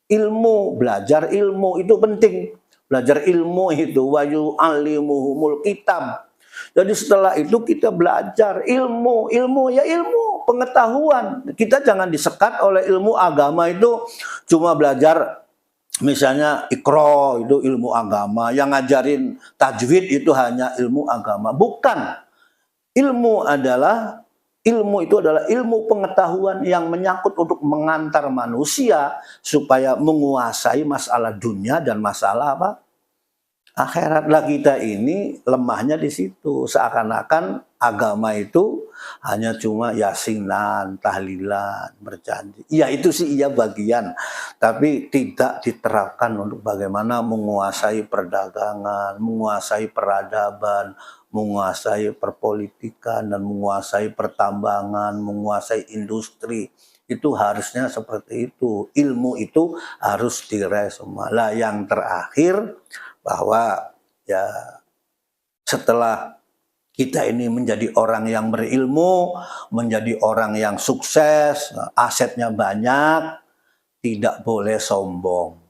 ilmu, belajar ilmu itu penting. Belajar ilmu itu wa yu'allimuhumul kitab. Jadi setelah itu kita belajar ilmu pengetahuan. Kita jangan disekat oleh ilmu agama itu cuma belajar misalnya Iqra itu ilmu agama, yang ngajarin tajwid itu hanya ilmu agama. Bukan. Ilmu itu adalah ilmu pengetahuan yang menyangkut untuk mengantar manusia supaya menguasai masalah dunia dan masalah apa? Akhirat. Lah kita ini lemahnya di situ. Seakan-akan agama itu hanya cuma yasinan, tahlilan, berjanji. Ya itu sih iya bagian. Tapi tidak diterapkan untuk bagaimana menguasai perdagangan, menguasai peradaban, menguasai perpolitikan, dan menguasai pertambangan, menguasai industri. Itu harusnya seperti itu. Ilmu itu harus diraih semua. Lah yang terakhir bahwa ya setelah kita ini menjadi orang yang berilmu, menjadi orang yang sukses, asetnya banyak, tidak boleh sombong.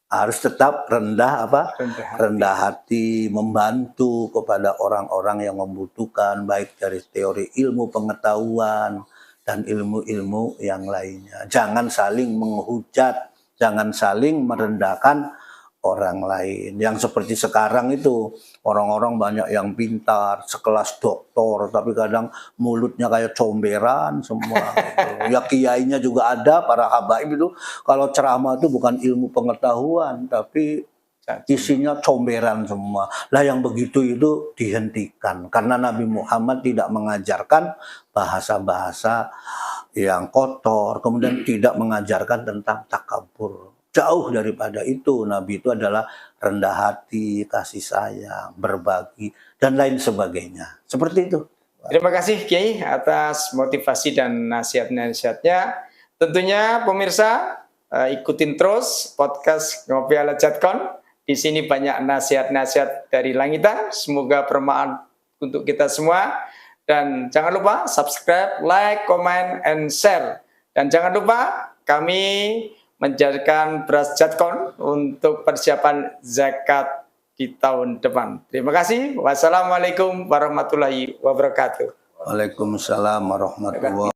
Harus tetap rendah hati, membantu kepada orang-orang yang membutuhkan, baik dari teori ilmu pengetahuan dan ilmu-ilmu yang lainnya. Jangan saling menghujat, jangan saling merendahkan orang lain. Yang seperti sekarang itu orang-orang banyak yang pintar, sekelas doktor, tapi kadang mulutnya kayak comberan semua. Ya kiainya juga ada, para habaib itu kalau ceramah itu bukan ilmu pengetahuan, tapi isinya comberan semua. Lah yang begitu itu dihentikan karena Nabi Muhammad tidak mengajarkan bahasa-bahasa yang kotor, kemudian tidak mengajarkan tentang takabur. Jauh daripada itu. Nabi itu adalah rendah hati, kasih sayang, berbagi, dan lain sebagainya. Seperti itu. Terima kasih Kiai atas motivasi dan nasihat-nasihatnya. Tentunya pemirsa ikutin terus podcast Ngopi ala Jadkon. Di sini banyak nasihat-nasihat dari langitan. Semoga bermanfaat untuk kita semua. Dan jangan lupa subscribe, like, comment, and share. Dan jangan lupa kami menjadikan beras Jadkon untuk persiapan zakat di tahun depan. Terima kasih. Wassalamualaikum warahmatullahi wabarakatuh. Waalaikumsalam warahmatullahi wabarakatuh.